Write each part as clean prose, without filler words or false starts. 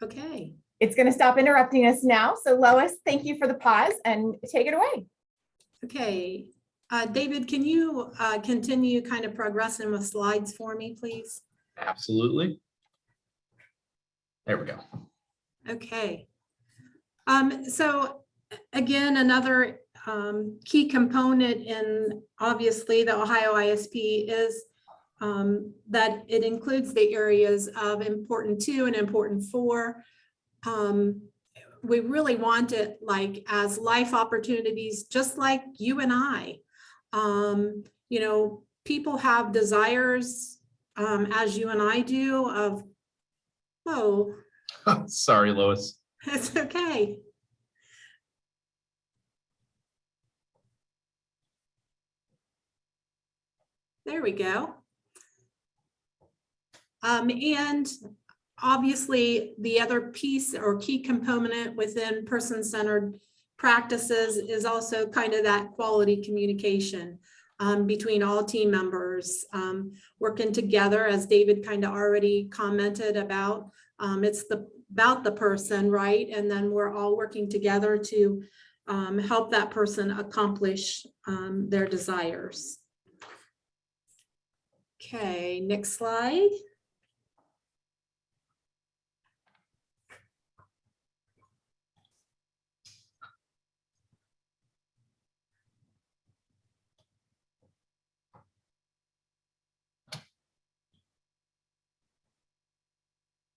Okay. It's going to stop interrupting us now. So Lois, thank you for the pause and take it away. Okay. David, can you continue kind of progressing with slides for me, please? Absolutely. There we go. Okay. So again, another key component in obviously the Ohio ISP is that it includes the areas of important 2 and important 4. We really want it like as life opportunities, just like you and I. You know, people have desires, as you and I do, of, oh, Sorry, Lois. it's okay. There we go. And obviously, the other piece or key component within person-centered practices is also kind of that quality communication between all team members, working together, as David kind of already commented about. It's about the person, right? And then we're all working together to help that person accomplish their desires. Okay, next slide.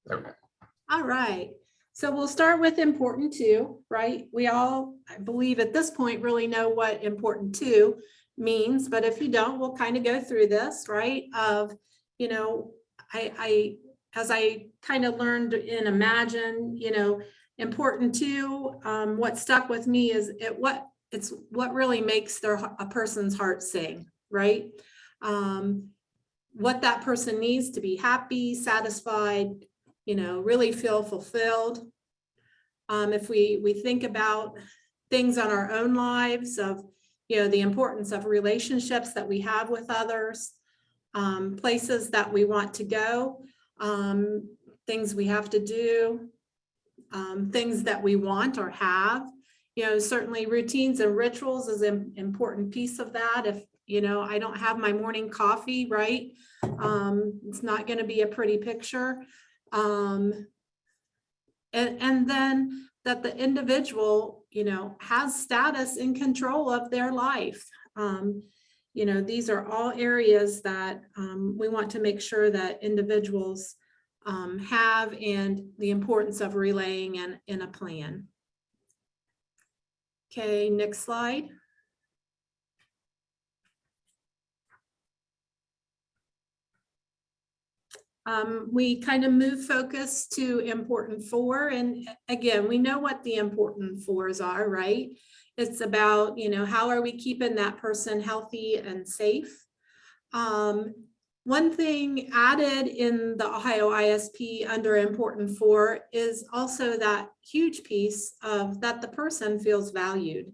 There we go. All right. So we'll start with important 2, right? We all, I believe at this point, really know what important 2 means, but if you don't, we'll kind of go through this, right? Of, you know, as I kind of learned in Imagine, you know, important 2, what stuck with me is it's what really makes a person's heart sing, right? What that person needs to be happy, satisfied, you know, really feel fulfilled. If we think about things on our own lives of, you know, the importance of relationships that we have with others, places that we want to go, things we have to do, things that we want or have, you know, certainly routines and rituals is an important piece of that. If, you know, I don't have my morning coffee, right? It's not going to be a pretty picture. And then that the individual, you know, has status and control of their life. You know, these are all areas that we want to make sure that individuals have, and the importance of relaying in a plan. Okay, next slide. We kind of move focus to important 4. And again, we know what the important 4s are, right? It's about, you know, how are we keeping that person healthy and safe? One thing added in the Ohio ISP under important 4 is also that huge piece of that the person feels valued,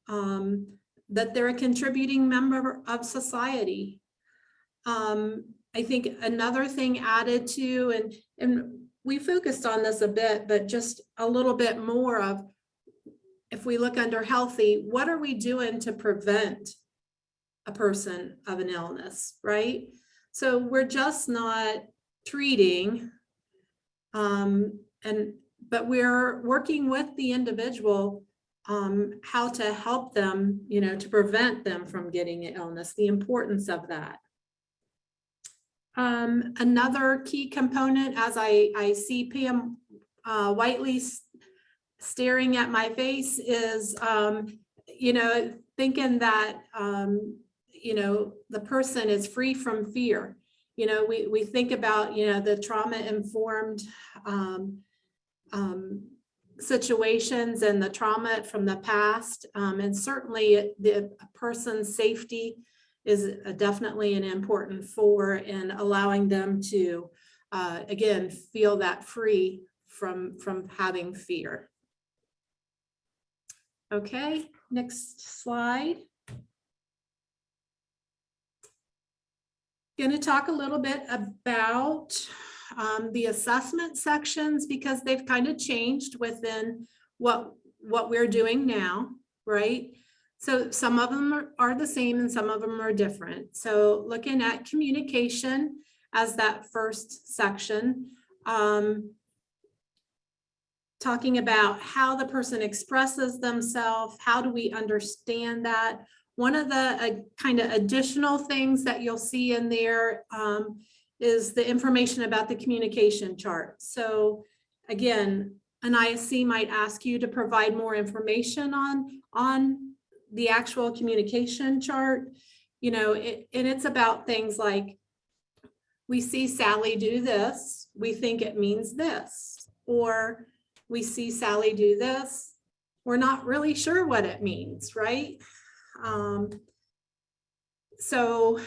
that they're a contributing member of society. I think another thing added to, and we focused on this a bit, but just a little bit more of, if we look under healthy, what are we doing to prevent a person of an illness, right? So we're just not treating, but we're working with the individual how to help them, you know, to prevent them from getting an illness, the importance of that. Another key component, as I see Pam Whiteley staring at my face, is, you know, thinking that, you know, the person is free from fear. You know, we think about, you know, the trauma-informed situations and the trauma from the past, and certainly the person's safety is definitely an important 4 in allowing them to, again, feel that free from having fear. Okay, next slide. Going to talk a little bit about the assessment sections because they've kind of changed within what we're doing now, right? So some of them are the same and some of them are different. So looking at communication as that first section, talking about how the person expresses themselves, how do we understand that? One of the kind of additional things that you'll see in there is the information about the communication chart. So again, an ISC might ask you to provide more information on the actual communication chart, you know, and it's about things like, we see Sally do this, we think it means this, or we see Sally do this, we're not really sure what it means, right? So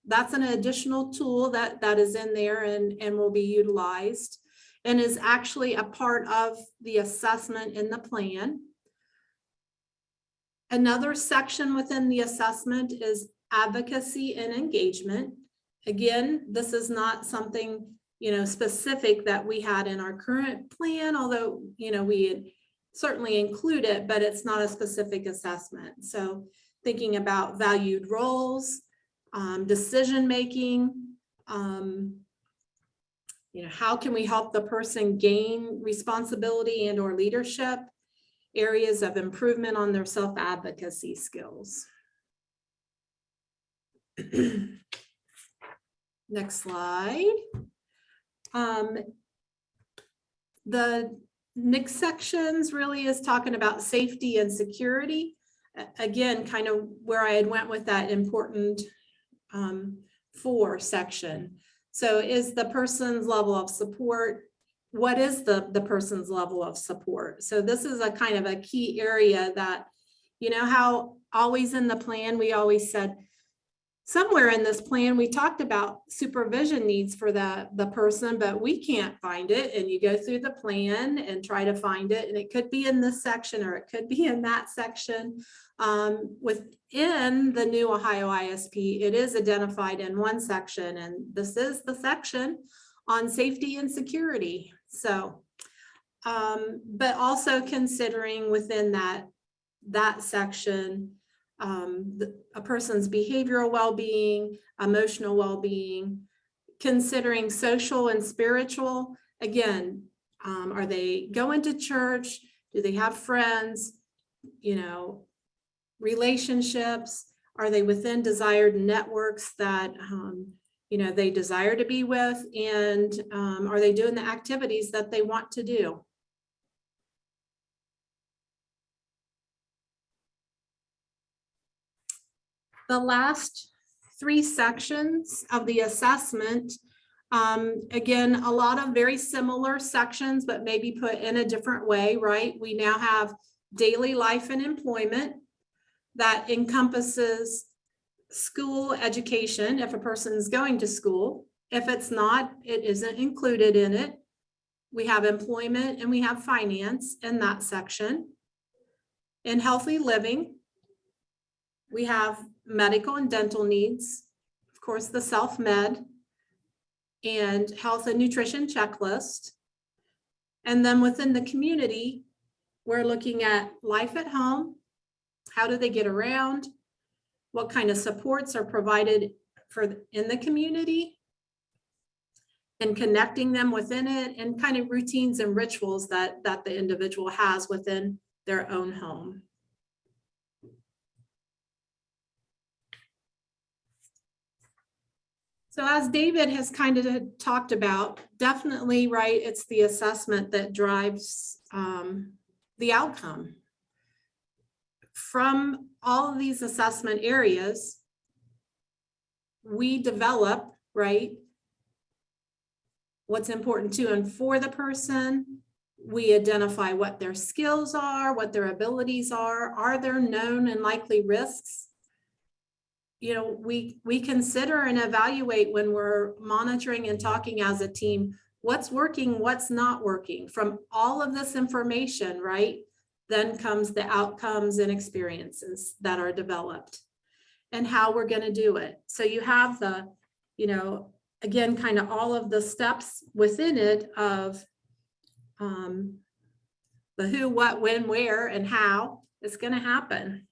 that's an additional tool that is in there and will be utilized and is actually a part of the assessment in the plan. Another section within the assessment is advocacy and engagement. Again, this is not something, you know, specific that we had in our current plan, although, you know, we certainly include it, but it's not a specific assessment. So thinking about valued roles, decision-making, you know, how can we help the person gain responsibility and or leadership, areas of improvement on their self-advocacy skills. Next slide. The next sections really is talking about safety and security. Again, kind of where I had went with that important 4 section. So is the person's level of support, what is the person's level of support? So this is a kind of a key area that, you know, how always in the plan, we always said, somewhere in this plan, we talked about supervision needs for the person, but we can't find it. And you go through the plan and try to find it. And it could be in this section or it could be in that section. Within the new Ohio ISP, it is identified in one section, and this is the section on safety and security. So, but also considering within that section, a person's behavioral well-being, emotional well-being, considering social and spiritual. Again, are they going to church? Do they have friends? You know, relationships? Are they within desired networks that, you know, they desire to be with? And are they doing the activities that they want to do? The last 3 sections of the assessment, again, a lot of very similar sections, but maybe put in a different way, right? We now have daily life and employment that encompasses school education, if a person is going to school. If it's not, it isn't included in it. We have employment and we have finance in that section. In healthy living, we have medical and dental needs, of course, the self-med, and health and nutrition checklist. And then within the community, we're looking at life at home. How do they get around? What kind of supports are provided in the community? And connecting them within it, and kind of routines and rituals that the individual has within their own home. So as David has kind of talked about, definitely, right, it's the assessment that drives the outcome. From all of these assessment areas, we develop, right, what's important to and for the person. We identify what their skills are, what their abilities are there known and likely risks? You know, we consider and evaluate when we're monitoring and talking as a team, what's working, what's not working. From all of this information, right, then comes the outcomes and experiences that are developed and how we're going to do it. So you have the, you know, again, kind of all of the steps within it of the who, what, when, where, and how is going to happen.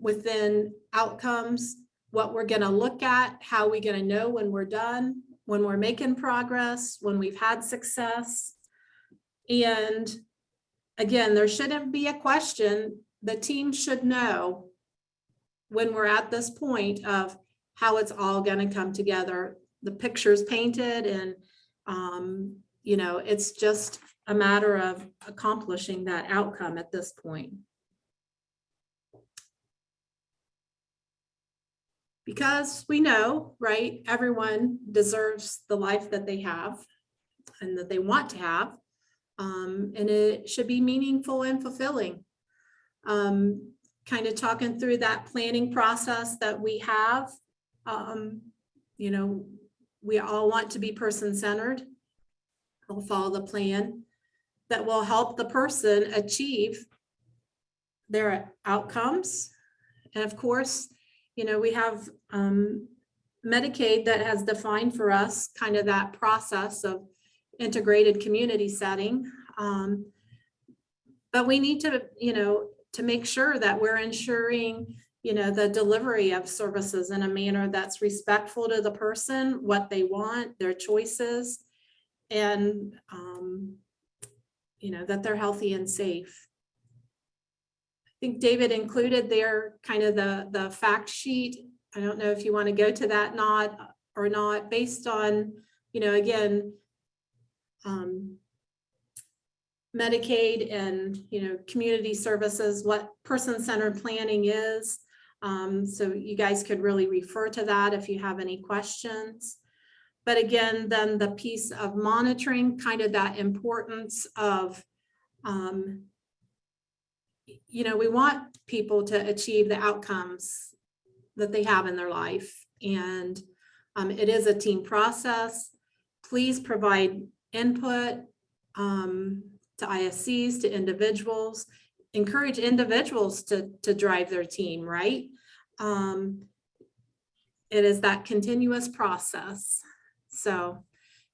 Within outcomes, what we're going to look at, how we're going to know when we're done, when we're making progress, when we've had success. And again, there shouldn't be a question. The team should know when we're at this point of how it's all going to come together. The picture's painted, and you know, it's just a matter of accomplishing that outcome at this point. Because we know, right, everyone deserves the life that they have and that they want to have. And it should be meaningful and fulfilling. Kind of talking through that planning process that we have. You know, we all want to be person-centered. We'll follow the plan that will help the person achieve their outcomes. And of course, you know, we have Medicaid that has defined for us kind of that process of integrated community setting. But we need to, you know, to make sure that we're ensuring, you know, the delivery of services in a manner that's respectful to the person, what they want, their choices, and, you know, that they're healthy and safe. I think David included there kind of the fact sheet. I don't know if you want to go to that or not, based on, you know, again, Medicaid and, you know, community services, what person-centered planning is. So you guys could really refer to that if you have any questions. But again, then the piece of monitoring, kind of that importance of, you know, we want people to achieve the outcomes that they have in their life. And it is a team process. Please provide input to ISCs, to individuals. Encourage individuals to drive their team, right? It is that continuous process. So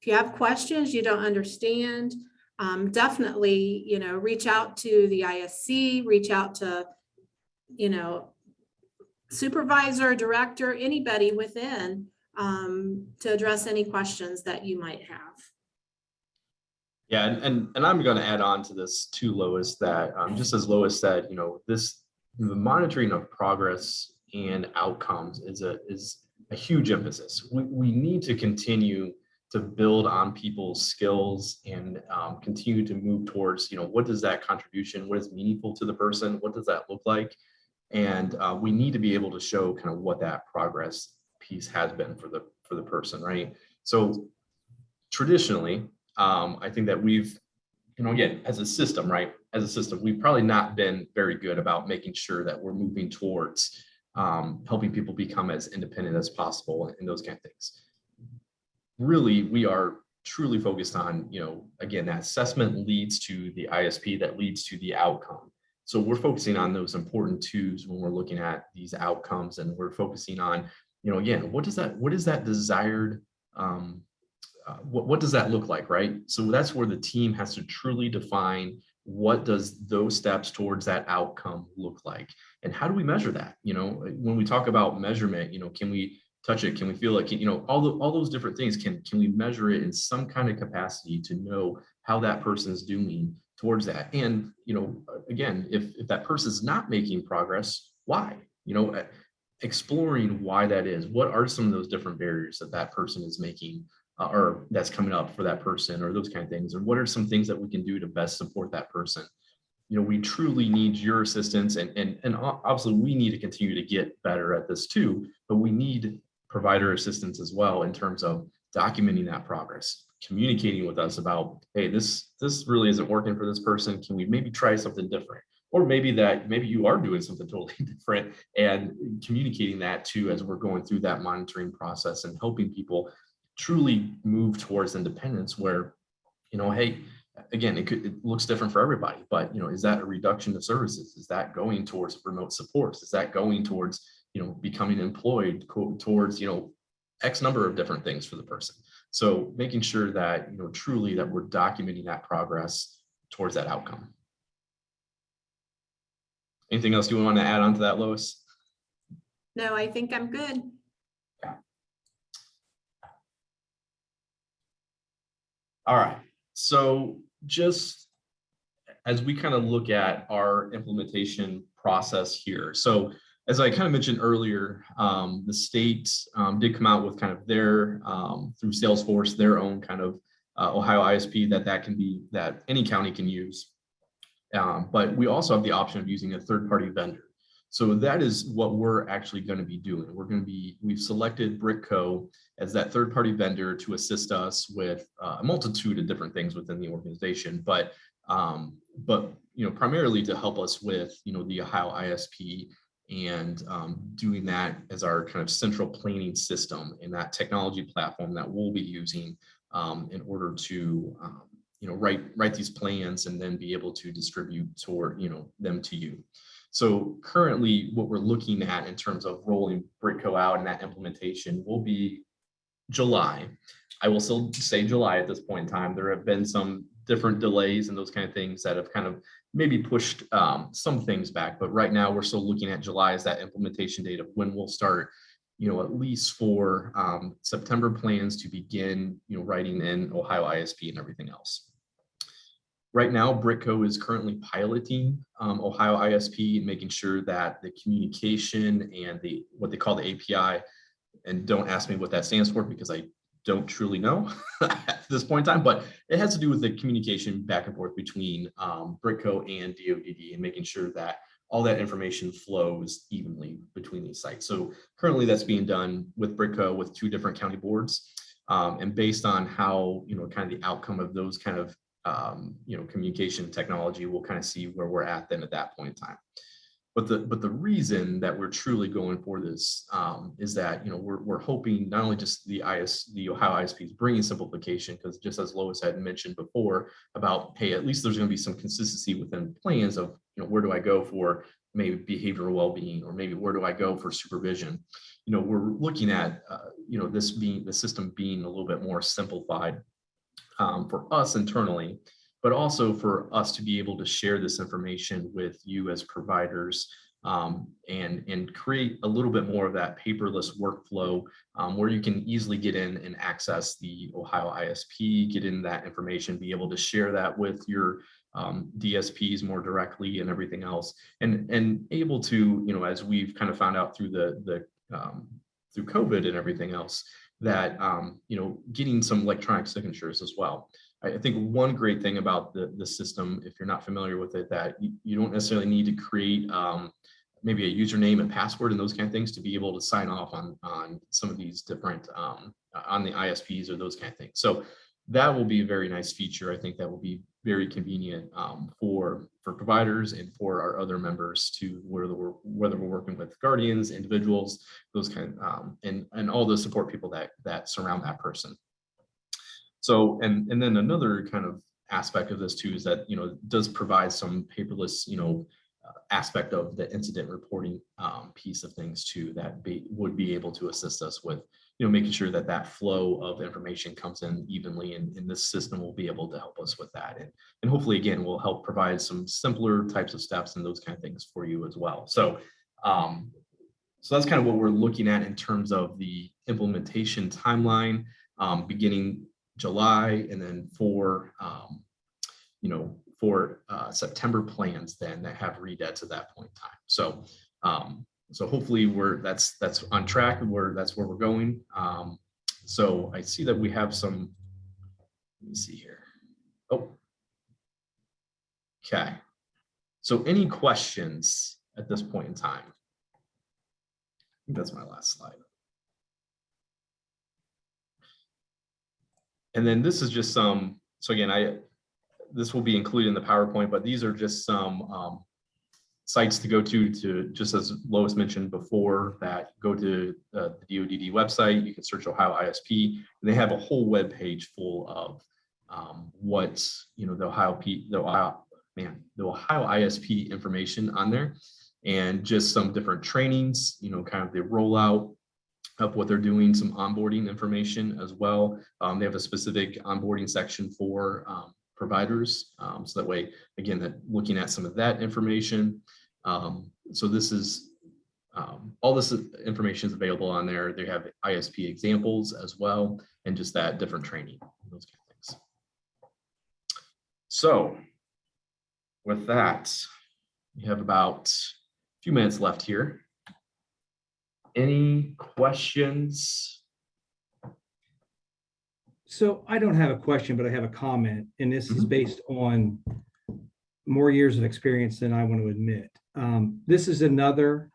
if you have questions, you don't understand, definitely, you know, reach out to the ISC, reach out to, you know, supervisor, director, anybody within to address any questions that you might have. Yeah, and I'm going to add on to this too, Lois, that just as Lois said, you know, the monitoring of progress and outcomes is a huge emphasis. We need to continue to build on people's skills and continue to move towards, you know, what does that contribution, what is meaningful to the person, what does that look like? And we need to be able to show kind of what that progress piece has been for the person, right? So traditionally, I think that we've, you know, again, as a system, right? As a system, we've probably not been very good about making sure that we're moving towards helping people become as independent as possible and those kind of things. Really, we are truly focused on, you know, again, that assessment leads to the ISP, that leads to the outcome. So we're focusing on those important twos when we're looking at these outcomes, and we're focusing on, you know, again, what is that desired, what does that look like, right? So that's where the team has to truly define what does those steps towards that outcome look like, and how do we measure that? You know, when we talk about measurement, you know, can we touch it? Can we feel it? You know, all those different things. Can we measure it in some kind of capacity to know how that person is doing towards that? And, you know, again, if that person is not making progress, why? You know, exploring why that is. What are some of those different barriers that person is making or that's coming up for that person, or those kind of things? And what are some things that we can do to best support that person? You know, we truly need your assistance, and obviously we need to continue to get better at this too, but we need provider assistance as well in terms of documenting that progress, communicating with us about, hey, this really isn't working for this person. Can we maybe try something different? Or maybe you are doing something totally different, and communicating that too as we're going through that monitoring process and helping people truly move towards independence, where, you know, hey, again, it looks different for everybody, but, you know, is that a reduction of services? Is that going towards remote supports? Is that going towards, you know, becoming employed, towards, you know, X number of different things for the person. So making sure that, truly that we're documenting that progress towards that outcome. Anything else you want to add on to that, Lois? No, I think I'm good. All right. So just as we kind of look at our implementation process here. So as I kind of mentioned earlier, the state did come out with kind of their, through Salesforce, their own kind of Ohio ISP that any county can use. But we also have the option of using a third-party vendor. So that is what we're actually going to be doing. We've selected Brickco as that third-party vendor to assist us with a multitude of different things within the organization, but primarily to help us with, the Ohio ISP and doing that as our kind of central planning system and that technology platform that we'll be using in order to, write these plans and then be able to distribute them to you. So currently what we're looking at in terms of rolling Brickco out and that implementation will be July. I will still say July at this point in time. There have been some different delays and those kind of things that have kind of maybe pushed some things back, but right now we're still looking at July as that implementation date of when we'll start, at least for September plans to begin, writing in Ohio ISP and everything else. Right now, Brickco is currently piloting Ohio ISP and making sure that the communication and what they call the API, and don't ask me what that stands for because I don't truly know at this point in time, but it has to do with the communication back and forth between Brickco and DODD and making sure that all that information flows evenly between these sites. So currently that's being done with Brickco with 2 different county boards. And based on how, kind of the outcome of those kind of, communication technology, we'll kind of see where we're at then at that point in time. But the reason that we're truly going for this is that, we're hoping not only just the Ohio ISP is bringing simplification, because just as Lois had mentioned before about, hey, at least there's going to be some consistency within plans of, where do I go for maybe behavioral well-being, or maybe where do I go for supervision? We're looking at, the system being a little bit more simplified for us internally, but also for us to be able to share this information with you as providers and create a little bit more of that paperless workflow where you can easily get in and access the Ohio ISP, get in that information, be able to share that with your DSPs more directly and everything else, and able to, as we've kind of found out through through COVID and everything else, that getting some electronic signatures as well. I think one great thing about the system, if you're not familiar with it, that you don't necessarily need to create maybe a username and password and those kind of things to be able to sign off on some of these different on the ISPs or those kind of things. So that will be a very nice feature. I think that will be very convenient for providers and for our other members to whether we're working with guardians, individuals, those kind of, and all the support people that surround that person. So, and then another kind of aspect of this too is that, it does provide some paperless, aspect of the incident reporting piece of things too, that would be able to assist us with, making sure that flow of information comes in evenly, and this system will be able to help us with that. And hopefully, again, will help provide some simpler types of steps and those kind of things for you as well. So, so that's kind of what we're looking at in terms of the implementation timeline, beginning July, and then for September plans then that have rededs at that point in time. So so hopefully that's on track, and that's where we're going. So I see that we have some, let me see here. Oh, okay. So any questions at this point in time? I think that's my last slide. And then this is just some, so again, this will be included in the PowerPoint, but these are just some sites to go to just as Lois mentioned before, that go to the DODD website. You can search Ohio ISP, and they have a whole web page full of what, the Ohio ISP information on there, and just some different trainings, kind of the rollout, of what they're doing, some onboarding information as well. They have a specific onboarding section for providers. So that way, again, that looking at some of that information. So this is all this information is available on there. They have ISP examples as well, and just that different training, those kind of things. So with that, we have about a few minutes left here. Any questions? So I don't have a question, but I have a comment, and this is based on more years of experience than I want to admit. This is another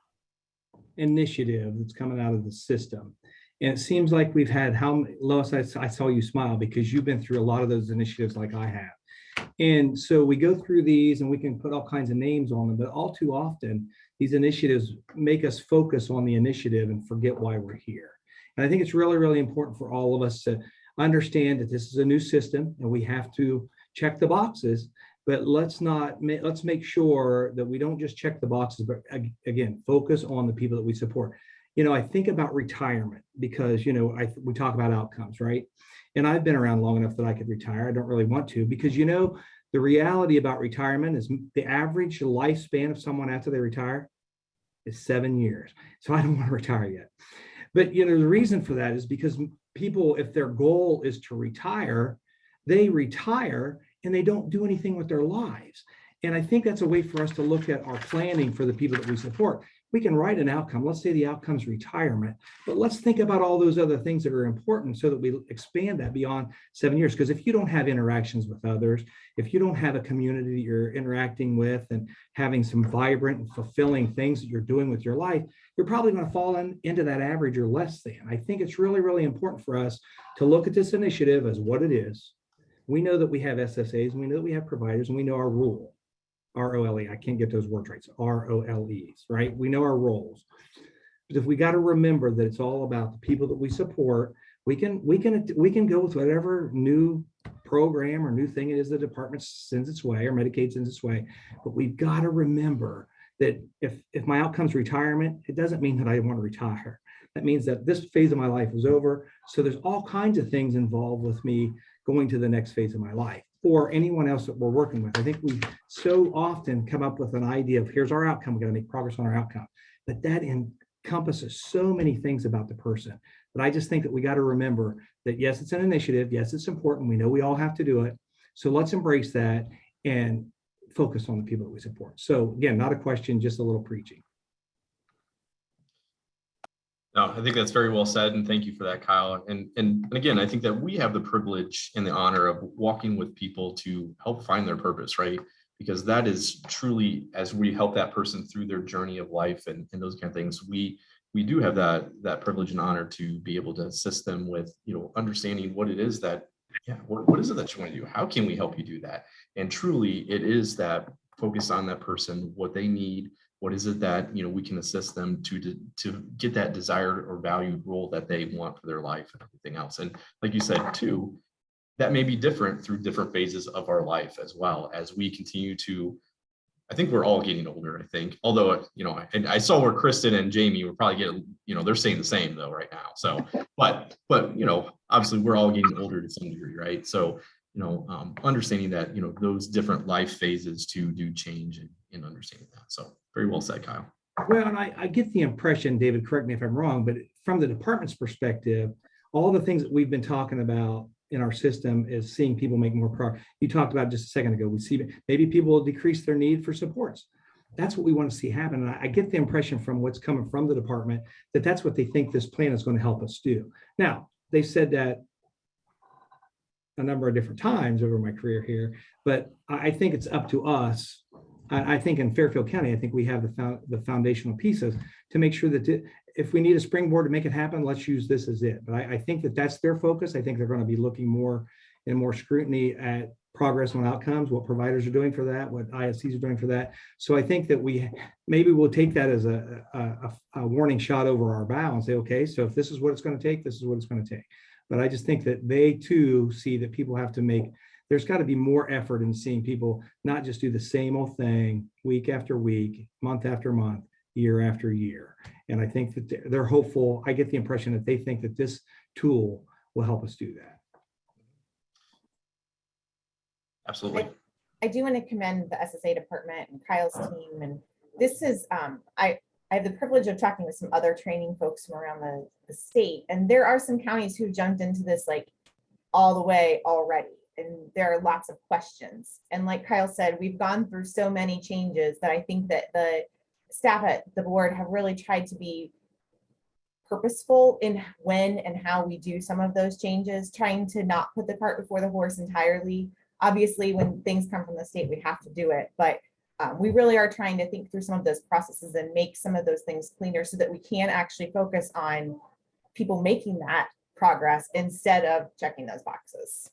initiative that's coming out of the system. And it seems like we've had Lois, I saw you smile because you've been through a lot of those initiatives like I have. And so we go through these and we can put all kinds of names on them, but all too often these initiatives make us focus on the initiative and forget why we're here. And I think it's really, really important for all of us to understand that this is a new system and we have to check the boxes, but let's make sure that we don't just check the boxes, but again, focus on the people that we support. You know, I think about retirement because, you know, we talk about outcomes, right? And I've been around long enough that I could retire. I don't really want to because, you know, the reality about retirement is the average lifespan of someone after they retire is 7 years. So I don't want to retire yet. But, you know, the reason for that is because people, if their goal is to retire, they retire and they don't do anything with their lives. And I think that's a way for us to look at our planning for the people that we support. We can write an outcome. Let's say the outcome's retirement, but let's think about all those other things that are important so that we expand that beyond 7 years. Because if you don't have interactions with others, if you don't have a community that you're interacting with and having some vibrant and fulfilling things that you're doing with your life, you're probably going to fall into that average or less than. I think it's really, really important for us to look at this initiative as what it is. We know that we have SSAs, and we know that we have providers, and we know our role. ROLE, I can't get those words right. So ROLEs, right? We know our roles. But if we got to remember that it's all about the people that we support, we can go with whatever new program or new thing it is the department sends its way or Medicaid sends its way. But we've got to remember that if my outcome's retirement, it doesn't mean that I want to retire. That means that this phase of my life is over. So there's all kinds of things involved with me going to the next phase of my life, or anyone else that we're working with. I think we so often come up with an idea of here's our outcome, we're going to make progress on our outcome. But that encompasses so many things about the person. But I just think that we got to remember that yes, it's an initiative. Yes, it's important. We know we all have to do it. So let's embrace that and focus on the people that we support. So again, not a question, just a little preaching. No, I think that's very well said, and thank you for that, Kyle. And again, I think that we have the privilege and the honor of walking with people to help find their purpose, right? Because that is truly, as we help that person through their journey of life and those kind of things, we do have that privilege and honor to be able to assist them with, you know, understanding what it is that, what is it that you want to do? How can we help you do that? And truly, it is that focus on that person, what they need. What is it that, you know, we can assist them to get that desired or valued role that they want for their life and everything else. And like you said, too, that may be different through different phases of our life as well as we continue to, I think we're all getting older, I think, although, you know, and I saw where Kristen and Jamie were probably getting, you know, they're saying the same though right now. So, but, you know, obviously we're all getting older to some degree, right? So, you know, understanding that, you know, those different life phases to do change and understanding that. So very well said, Kyle. Well, and I get the impression, David, correct me if I'm wrong, but from the department's perspective, all the things that we've been talking about in our system is seeing people make more progress. You talked about just a second ago, we see maybe people will decrease their need for supports. That's what we want to see happen. And I get the impression from what's coming from the department that that's what they think this plan is going to help us do. Now, they said that a number of different times over my career here, but I think it's up to us. I think in Fairfield County, I think we have the foundational pieces to make sure that if we need a springboard to make it happen, let's use this as it. But I think that that's their focus. I think they're going to be looking more and more scrutiny at progress on outcomes, what providers are doing for that, what ISCs are doing for that. So I think that we'll take that as a warning shot over our bow and say, okay, so if this is what it's going to take, this is what it's going to take. But I just think that they too see that people have to there's got to be more effort in seeing people not just do the same old thing week after week, month after month, year after year. And I think that they're hopeful. I get the impression that they think that this tool will help us do that. Absolutely. I do want to commend the SSA department and Kyle's team. And this is, I have the privilege of talking with some other training folks from around the state. And there are some counties who jumped into this like all the way already. And there are lots of questions. And like Kyle said, we've gone through so many changes that I think that the staff at the board have really tried to be purposeful in when and how we do some of those changes, trying to not put the cart before the horse entirely. Obviously, when things come from the state, we have to do it, but we really are trying to think through some of those processes and make some of those things cleaner so that we can actually focus on people making that progress instead of checking those boxes.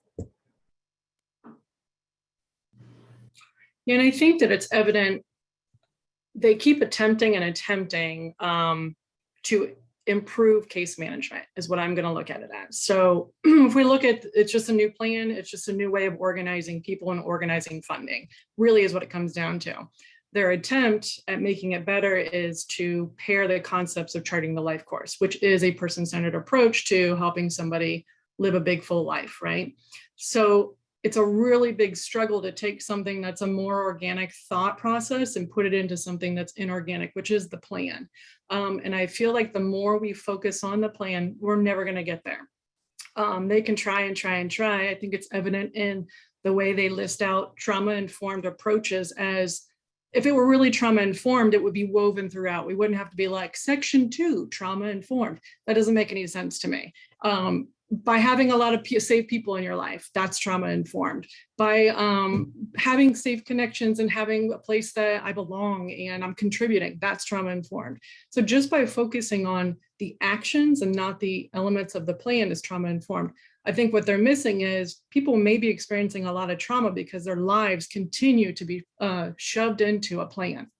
Yeah, and I think that it's evident they keep attempting to improve case management is what I'm going to look at it as. So if we look at, it's just a new plan, it's just a new way of organizing people and organizing funding, really is what it comes down to. Their attempt at making it better is to pair the concepts of charting the life course, which is a person-centered approach to helping somebody live a big, full life, right? So it's a really big struggle to take something that's a more organic thought process and put it into something that's inorganic, which is the plan. And I feel like the more we focus on the plan, we're never going to get there. They can try and try and try. I think it's evident in the way they list out trauma-informed approaches as if it were really trauma-informed, it would be woven throughout. We wouldn't have to be like section 2, trauma-informed. That doesn't make any sense to me. By having a lot of safe people in your life, that's trauma informed. By having safe connections and having a place that I belong and I'm contributing, that's trauma informed. So just by focusing on the actions and not the elements of the plan is trauma informed. I think what they're missing is people may be experiencing a lot of trauma because their lives continue to be shoved into a plan.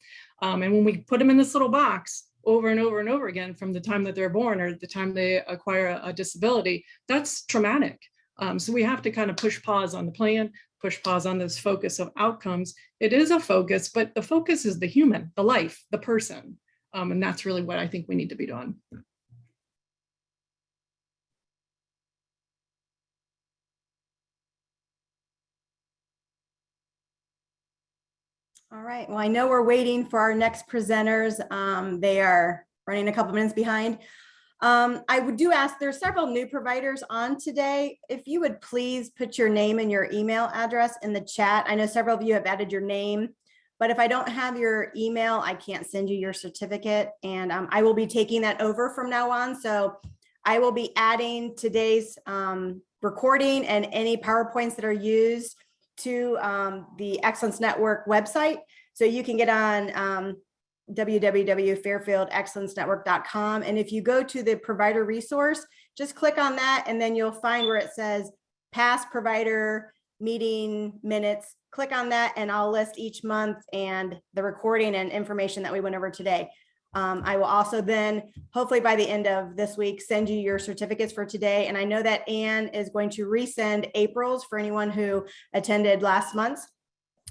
And when we put them in this little box, over and over and over again from the time that they're born or the time they acquire a disability, that's traumatic. So we have to kind of push pause on the plan, push pause on this focus of outcomes. It is a focus, but the focus is the human, the life, the person. And that's really what I think we need to be doing. All right, well, I know we're waiting for our next presenters. They are running a couple minutes behind. I would do ask, there's several new providers on today. If you would please put your name and your email address in the chat. I know several of you have added your name, but if I don't have your email, I can't send you your certificate. And I will be taking that over from now on. So I will be adding today's recording and any PowerPoints that are used to the Excellence Network website. So you can get on www.fairfieldexcellencenetwork.com. And if you go to the provider resource, just click on that and then you'll find where it says past provider meeting minutes. Click on that and I'll list each month and the recording and information that we went over today. I will also then, hopefully by the end of this week, send you your certificates for today. And I know that Anne is going to resend April's for anyone who attended last month.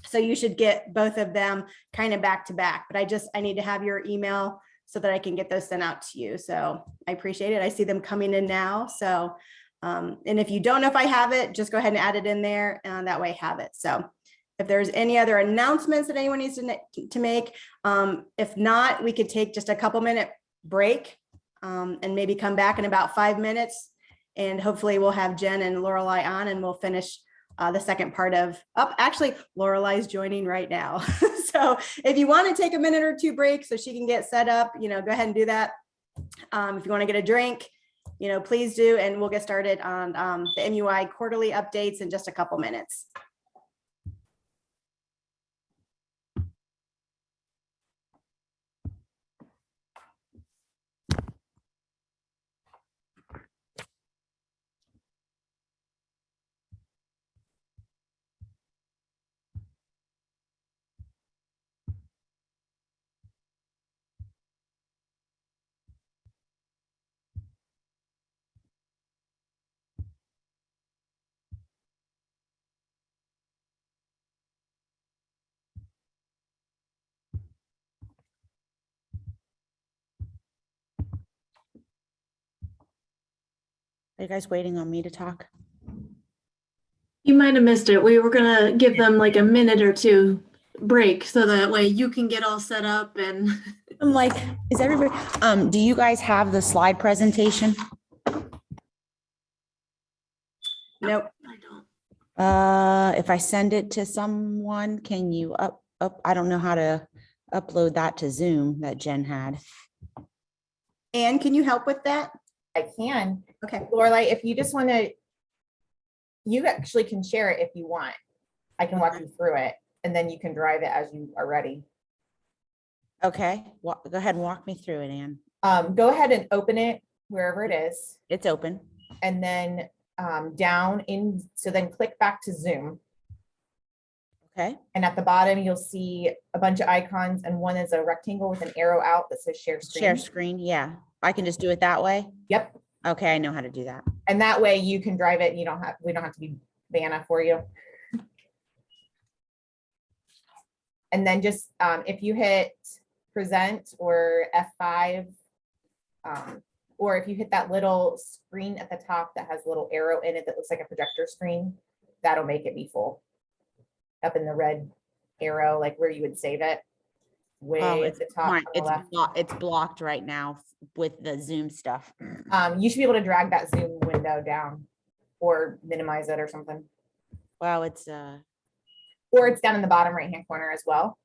So you should get both of them kind of back to back, but I need to have your email so that I can get those sent out to you. So I appreciate it. I see them coming in now. So, and if you don't know if I have it, just go ahead and add it in there and that way I have it. So if there's any other announcements that anyone needs to make, if not, we could take just a couple-minute break and maybe come back in about 5 minutes. And hopefully we'll have Jen and Lorelei on and we'll finish the second part of, actually, Lorelei's joining right now. So if you want to take a minute or two break so she can get set up, go ahead and do that. If you want to get a drink, please do. And we'll get started on the MUI quarterly updates in just a couple minutes. Are you guys waiting on me to talk? You might have missed it. We were gonna give them like a minute or two break so that way you can get all set up and I'm like, is everybody, do you guys have the slide presentation? Nope. I don't. If I send it to someone, can you I don't know how to upload that to Zoom that Jen had. Anne, can you help with that? I can. Okay. Lorelai, if you just want to, you actually can share it if you want. I can walk you through it and then you can drive it as you are ready. Okay, go ahead and walk me through it, Ann. Go ahead and open it wherever it is. It's open. And then down in, so then click back to Zoom. Okay, And at the bottom, you'll see a bunch of icons and one is a rectangle with an arrow out that says share screen. share screen. Yeah, I can just do it that way. Yep. Okay, I know how to do that. And that way you can drive it. And we don't have to be Vanna for you. And then just if you hit present or F5, or if you hit that little screen at the top that has a little arrow in it that looks like a projector screen, that'll make it be full. Up in the red arrow, like where you would save it. Way Oh, at the top on the left. It's blocked right now with the Zoom stuff. You should be able to drag that Zoom window down or minimize it or something. Wow, it's Or it's down in the bottom right-hand corner as well.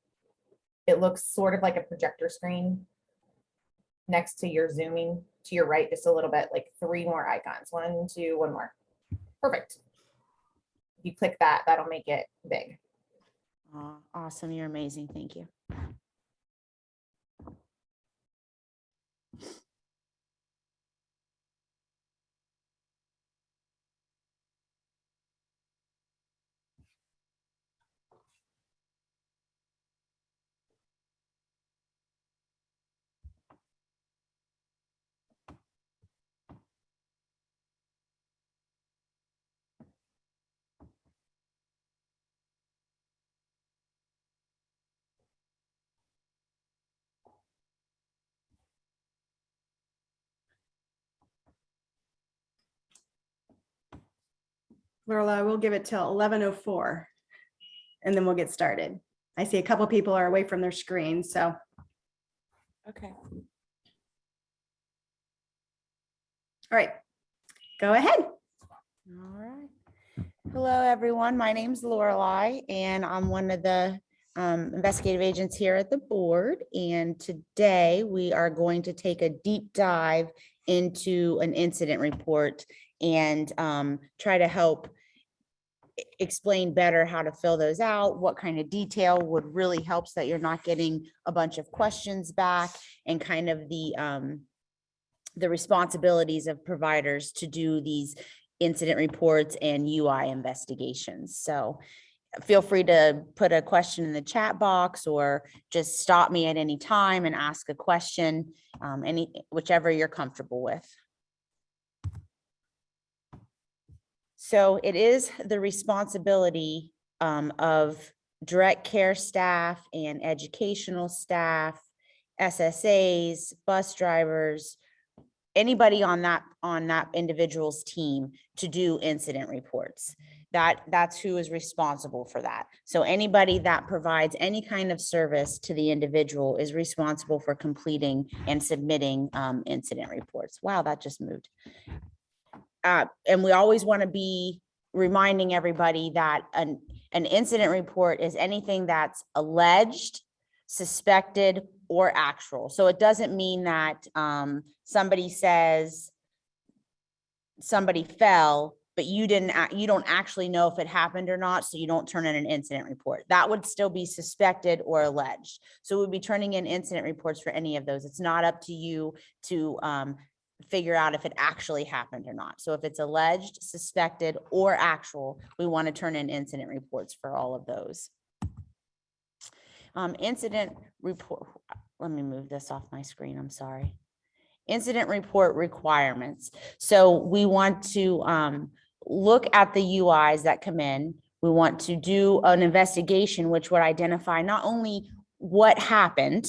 It looks sort of like a projector screen next to your zooming to your right, just a little bit, like 3 more icons. 1, 2, 1 more. Perfect. If you click that, that'll make it big. awesome. You're amazing. Thank you. Lorelai, we'll give it till 11:04 and then we'll get started. I see a couple people are away from their screens, so. Okay. All right, go ahead. All right. Hello, everyone. My name's Lorelai, and I'm one of the investigative agents here at the board. And today we are going to take a deep dive into an incident report and try to help explain better how to fill those out, what kind of detail would really help so that you're not getting a bunch of questions back, and kind of the responsibilities of providers to do these incident reports and UI investigations. So feel free to put a question in the chat box or just stop me at any time and ask a question, whichever you're comfortable with. So it is the responsibility of direct care staff and educational staff, SSAs, bus drivers, anybody on that individual's team to do incident reports. That's who is responsible for that. So anybody that provides any kind of service to the individual is responsible for completing and submitting incident reports. Wow, that just moved. And we always want to be reminding everybody that an incident report is anything that's alleged, suspected, or actual. So it doesn't mean that somebody says somebody fell, but you don't actually know if it happened or not, so you don't turn in an incident report. That would still be suspected or alleged. So we'd be turning in incident reports for any of those. It's not up to you to figure out if it actually happened or not. So if it's alleged, suspected, or actual, we want to turn in incident reports for all of those. Incident report, let me move this off my screen, I'm sorry. Incident report requirements. So we want to look at the UIs that come in. We want to do an investigation, which would identify not only what happened,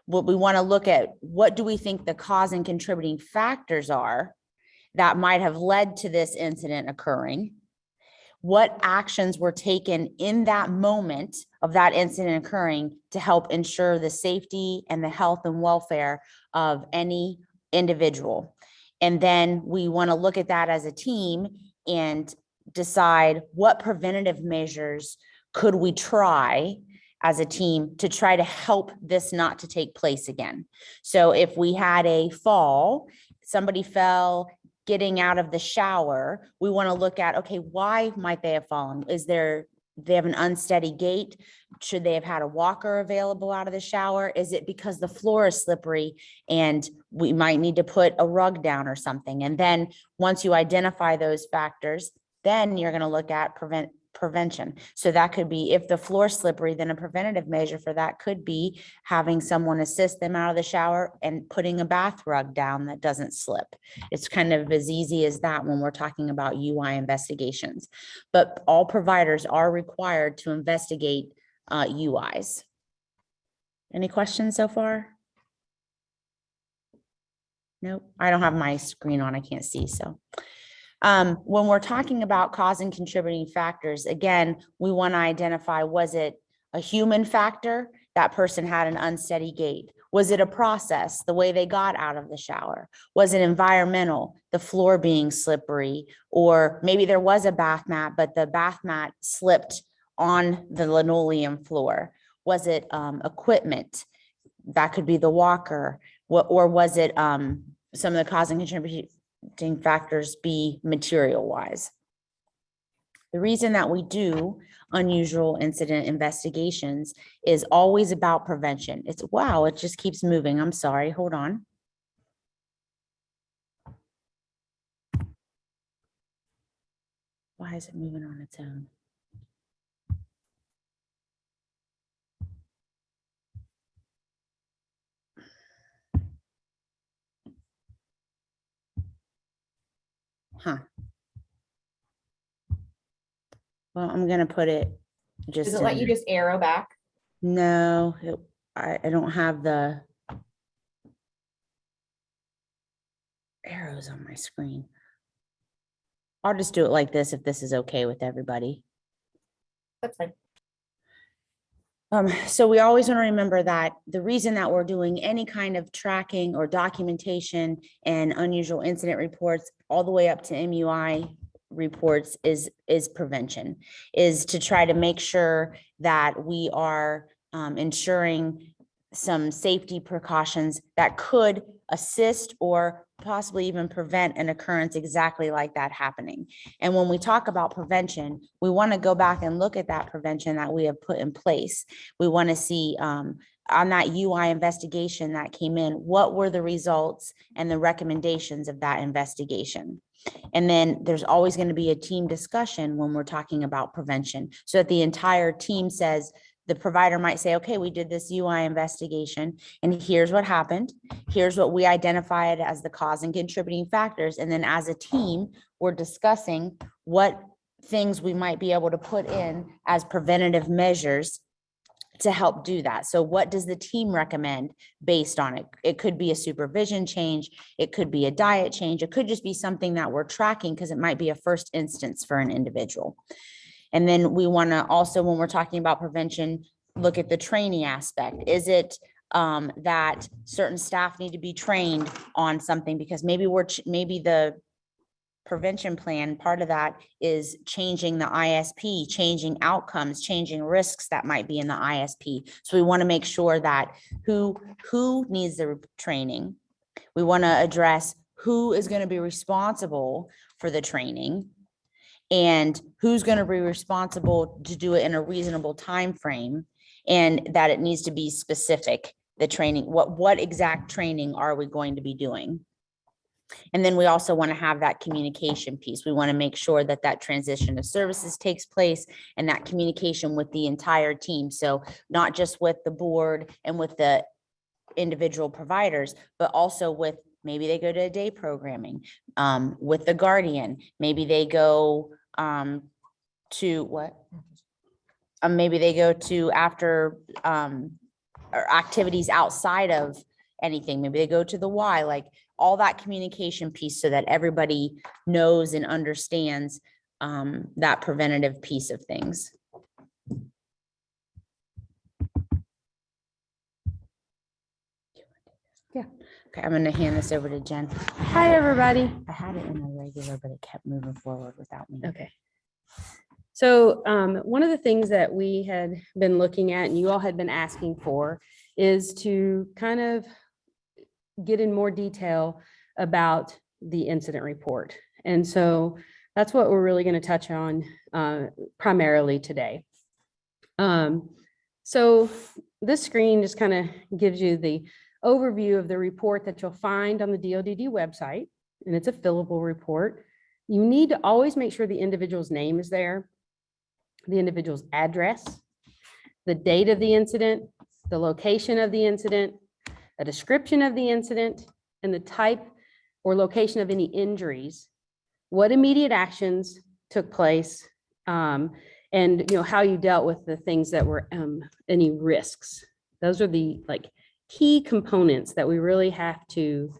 but we want to look at what do we think the cause and contributing factors are. that might have led to this incident occurring. What actions were taken in that moment of that incident occurring to help ensure the safety and the health and welfare of any individual. And then we want to look at that as a team and decide what preventative measures could we try as a team to try to help this not to take place again. So if we had a fall, somebody fell getting out of the shower, we want to look at, okay, why might they have fallen? They have an unsteady gait? Should they have had a walker available out of the shower? Is it because the floor is slippery and we might need to put a rug down or something? And then once you identify those factors, then you're going to look at prevention. So that could be, if the floor is slippery, then a preventative measure for that could be having someone assist them out of the shower and putting a bath rug down that doesn't slip. It's kind of as easy as that when we're talking about UI investigations. But all providers are required to investigate UIs. Any questions so far? Nope, I don't have my screen on, I can't see, so. When we're talking about cause and contributing factors, again, we want to identify, was it a human factor? That person had an unsteady gait. Was it a process, the way they got out of the shower? Was it environmental, the floor being slippery? Or maybe there was a bath mat, but the bath mat slipped on the linoleum floor. Was it equipment? That could be the walker. Or was it some of the cause and contributing factors be material wise? The reason that we do unusual incident investigations is always about prevention. It's, wow, it just keeps moving. I'm sorry, hold on. Why is it moving on its own? Huh. Well, I'm gonna put it just. Does it let you just arrow back? No, I don't have the arrows on my screen. I'll just do it like this if this is okay with everybody. That's fine. So we always want to remember that the reason that we're doing any kind of tracking or documentation and unusual incident reports all the way up to MUI reports is prevention, is to try to make sure that we are ensuring some safety precautions that could assist or possibly even prevent an occurrence exactly like that happening. And when we talk about prevention, we want to go back and look at that prevention that we have put in place. We want to see on that UI investigation that came in, what were the results and the recommendations of that investigation? And then there's always going to be a team discussion when we're talking about prevention, so that the entire team says, the provider might say, okay, we did this UI investigation and here's what happened. Here's what we identified as the cause and contributing factors. And then as a team, we're discussing what things we might be able to put in as preventative measures to help do that. So what does the team recommend based on it? It could be a supervision change. It could be a diet change. It could just be something that we're tracking because it might be a first instance for an individual. And then we want to also, when we're talking about prevention, look at the training aspect. Is it that certain staff need to be trained on something because maybe maybe the prevention plan, part of that is changing the ISP, changing outcomes, changing risks that might be in the ISP. So we want to make sure that who needs the training. We want to address who is going to be responsible for the training and who's going to be responsible to do it in a reasonable time frame, and that it needs to be specific. The training, what exact training are we going to be doing? And then we also want to have that communication piece. We want to make sure that that transition of services takes place and that communication with the entire team. So not just with the board and with the individual providers, but also with, maybe they go to a day programming, with the guardian, maybe they go to what? Maybe they go to after or activities outside of anything. Maybe they go to the Y, like all that communication piece so that everybody knows and understands that preventative piece of things. Yeah. Okay, I'm gonna hand this over to Jen. Hi, everybody. I had it in a regular, but it kept moving forward without me. Okay. So one of the things that we had been looking at and you all had been asking for is to kind of get in more detail about the incident report. And so that's what we're really going to touch on primarily today. So this screen just kind of gives you the overview of the report that you'll find on the DODD website, and it's a fillable report. You need to always make sure the individual's name is there, the individual's address, the date of the incident, the location of the incident, a description of the incident, and the type or location of any injuries, what immediate actions took place, and how you dealt with the things that were any risks. Those are the key components that we really have to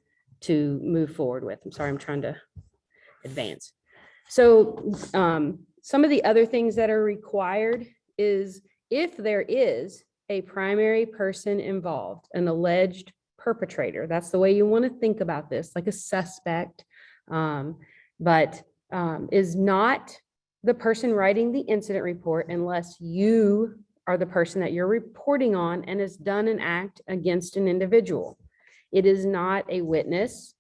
move forward with. I'm sorry, I'm trying to advance. So some of the other things that are required is if there is a primary person involved, an alleged perpetrator, that's the way you want to think about this, like a suspect, but is not the person writing the incident report unless you are the person that you're reporting on and has done an act against an individual. It is not a witness.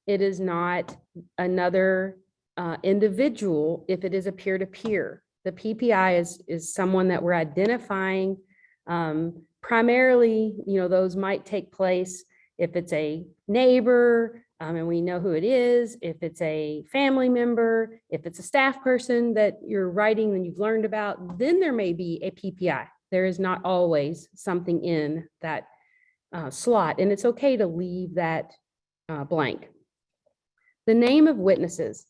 It is not another individual if it is a peer-to-peer. The PPI is someone that we're identifying. Primarily, those might take place if it's a neighbor, and we know who it is, if it's a family member, if it's a staff person that you're writing and you've learned about, then there may be a PPI. There is not always something in that slot, and it's okay to leave that blank. The name of witnesses.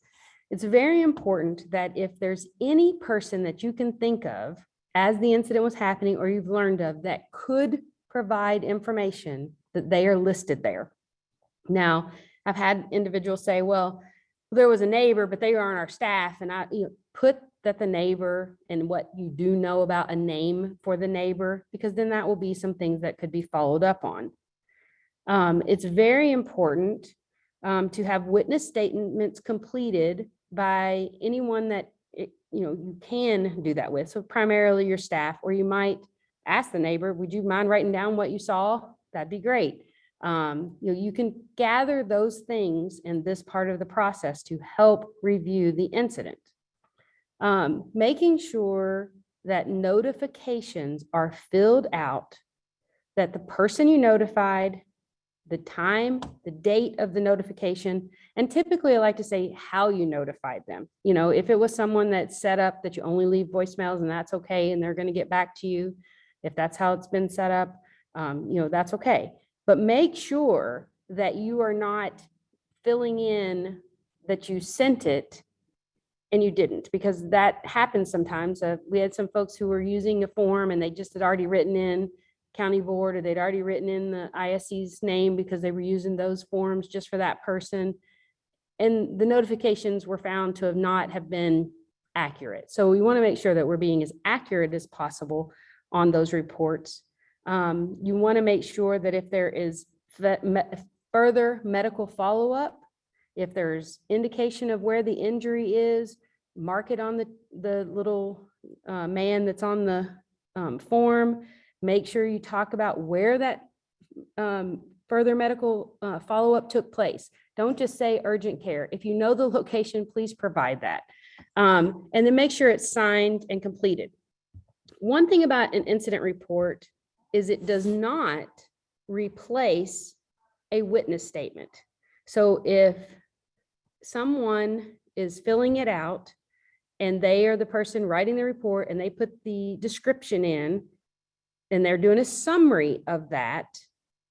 It's very important that if there's any person that you can think of as the incident was happening or you've learned of that could provide information, that they are listed there. Now, I've had individuals say, well, there was a neighbor, but they are on our staff, and I put that the neighbor and what you do know about a name for the neighbor, because then that will be some things that could be followed up on. It's very important to have witness statements completed by anyone that you can do that with. So primarily your staff, or you might ask the neighbor, would you mind writing down what you saw? That'd be great. You can gather those things in this part of the process to help review the incident. Making sure that notifications are filled out, that the person you notified, the time, the date of the notification, and typically I like to say how you notified them. If it was someone that set up that you only leave voicemails, and that's okay, and they're going to get back to you, if that's how it's been set up, that's okay. But make sure that you are not filling in that you sent it and you didn't, because that happens sometimes. We had some folks who were using a form and they just had already written in county board, or they'd already written in the ISC's name because they were using those forms just for that person. And the notifications were found to not have been accurate. So we want to make sure that we're being as accurate as possible on those reports. You want to make sure that if there is further medical follow-up, if there's indication of where the injury is, mark it on the little man that's on the form. Make sure you talk about where that further medical follow-up took place. Don't just say urgent care. If you know the location, please provide that. And then make sure it's signed and completed. One thing about an incident report is it does not replace a witness statement. So if someone is filling it out and they are the person writing the report and they put the description in and they're doing a summary of that,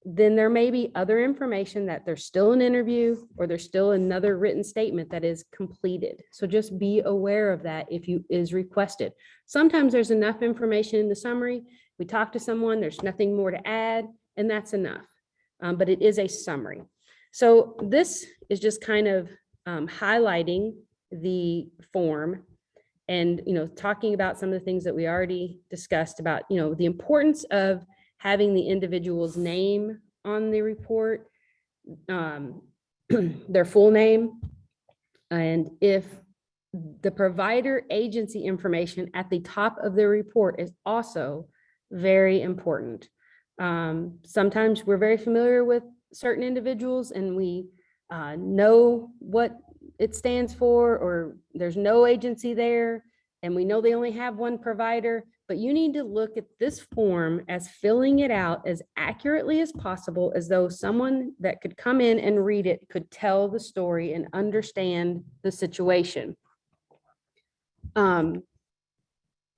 then there may be other information that there's still an interview or there's still another written statement that is completed. So just be aware of that if you is requested. Sometimes there's enough information in the summary. We talk to someone, there's nothing more to add, and that's enough. But it is a summary. So this is just kind of highlighting the form and, talking about some of the things that we already discussed about, the importance of having the individual's name on the report, their full name. And if the provider agency information at the top of the report is also very important. Sometimes we're very familiar with certain individuals and we know what it stands for, or there's no agency there, and we know they only have one provider, but you need to look at this form as filling it out as accurately as possible, as though someone that could come in and read it could tell the story and understand the situation. And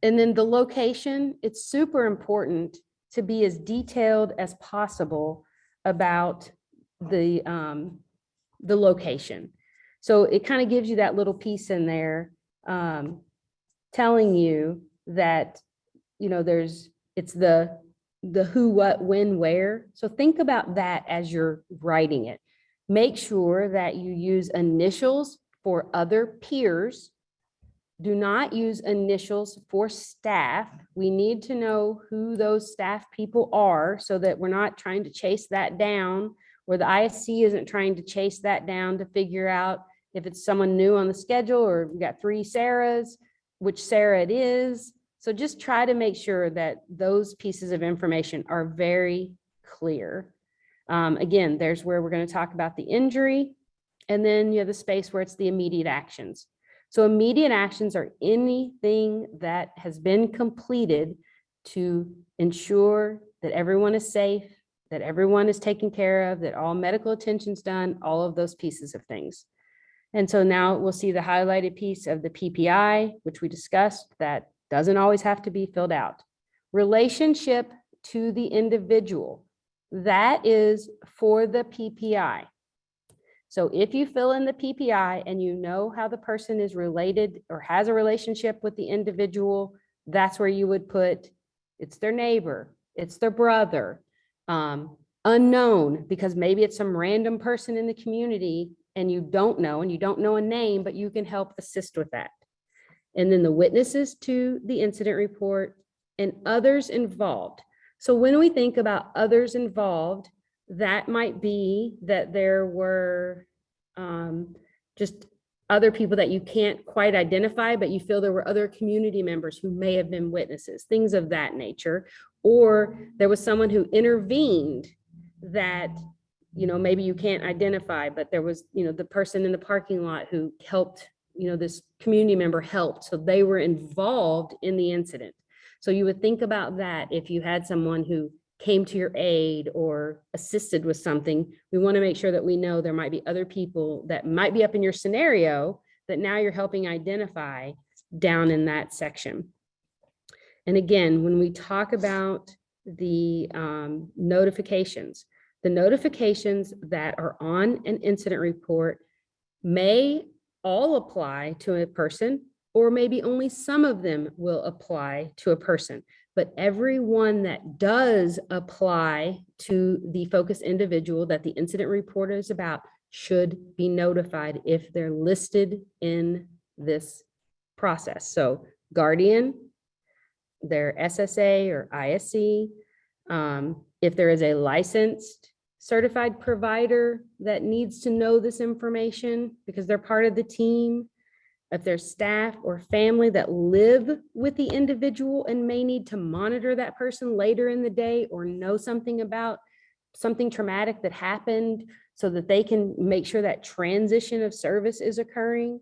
then the location, it's super important to be as detailed as possible about the location. So it kind of gives you that little piece in there telling you that, it's the who, what, when, where. So think about that as you're writing it. Make sure that you use initials for other peers. Do not use initials for staff. We need to know who those staff people are so that we're not trying to chase that down, or the ISC isn't trying to chase that down to figure out if it's someone new on the schedule, or we got 3 Sarahs, which Sarah it is. So just try to make sure that those pieces of information are very clear. Again, there's where we're going to talk about the injury, and then you have the space where it's the immediate actions. So immediate actions are anything that has been completed to ensure that everyone is safe, that everyone is taken care of, that all medical attention's done, all of those pieces of things. And so now we'll see the highlighted piece of the PPI, which we discussed, that doesn't always have to be filled out. Relationship to the individual, that is for the PPI. So if you fill in the PPI and you know how the person is related or has a relationship with the individual, that's where you would put, it's their neighbor, it's their brother, unknown, because maybe it's some random person in the community and you don't know a name, but you can help assist with that. And then the witnesses to the incident report and others involved. So when we think about others involved, that might be that there were just other people that you can't quite identify, but you feel there were other community members who may have been witnesses, things of that nature. Or there was someone who intervened that, maybe you can't identify, but there was, the person in the parking lot who helped, this community member helped. So they were involved in the incident. So you would think about that if you had someone who came to your aid or assisted with something. We want to make sure that we know there might be other people that might be up in your scenario that now you're helping identify down in that section. And again, when we talk about the notifications that are on an incident report may all apply to a person, or maybe only some of them will apply to a person. But everyone that does apply to the focused individual that the incident report is about should be notified if they're listed in this process. So guardian, their SSA or ISC, if there is a licensed certified provider that needs to know this information because they're part of the team, if there's staff or family that live with the individual and may need to monitor that person later in the day or know something about something traumatic that happened so that they can make sure that transition of service is occurring.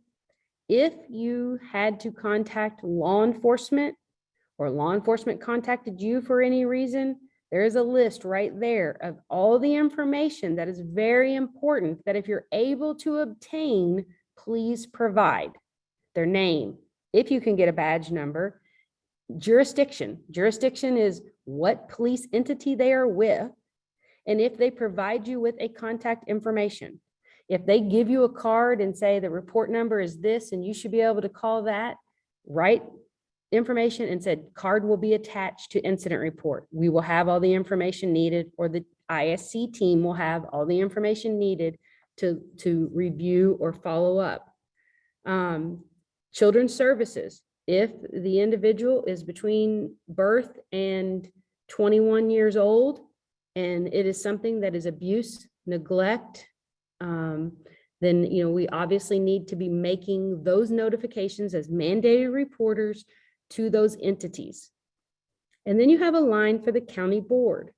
If you had to contact law enforcement or law enforcement contacted you for any reason, there is a list right there of all the information that is very important that if you're able to obtain, please provide. Their name, if you can get a badge number, jurisdiction. Jurisdiction is what police entity they are with, and if they provide you with a contact information. If they give you a card and say the report number is this and you should be able to call that, write information and said card will be attached to incident report. We will have all the information needed, or the ISC team will have all the information needed to review or follow up. Children's services, if the individual is between birth and 21 years old, and it is something that is abuse, neglect, then, you know, we obviously need to be making those notifications as mandated reporters to those entities. And then you have a line for the county board.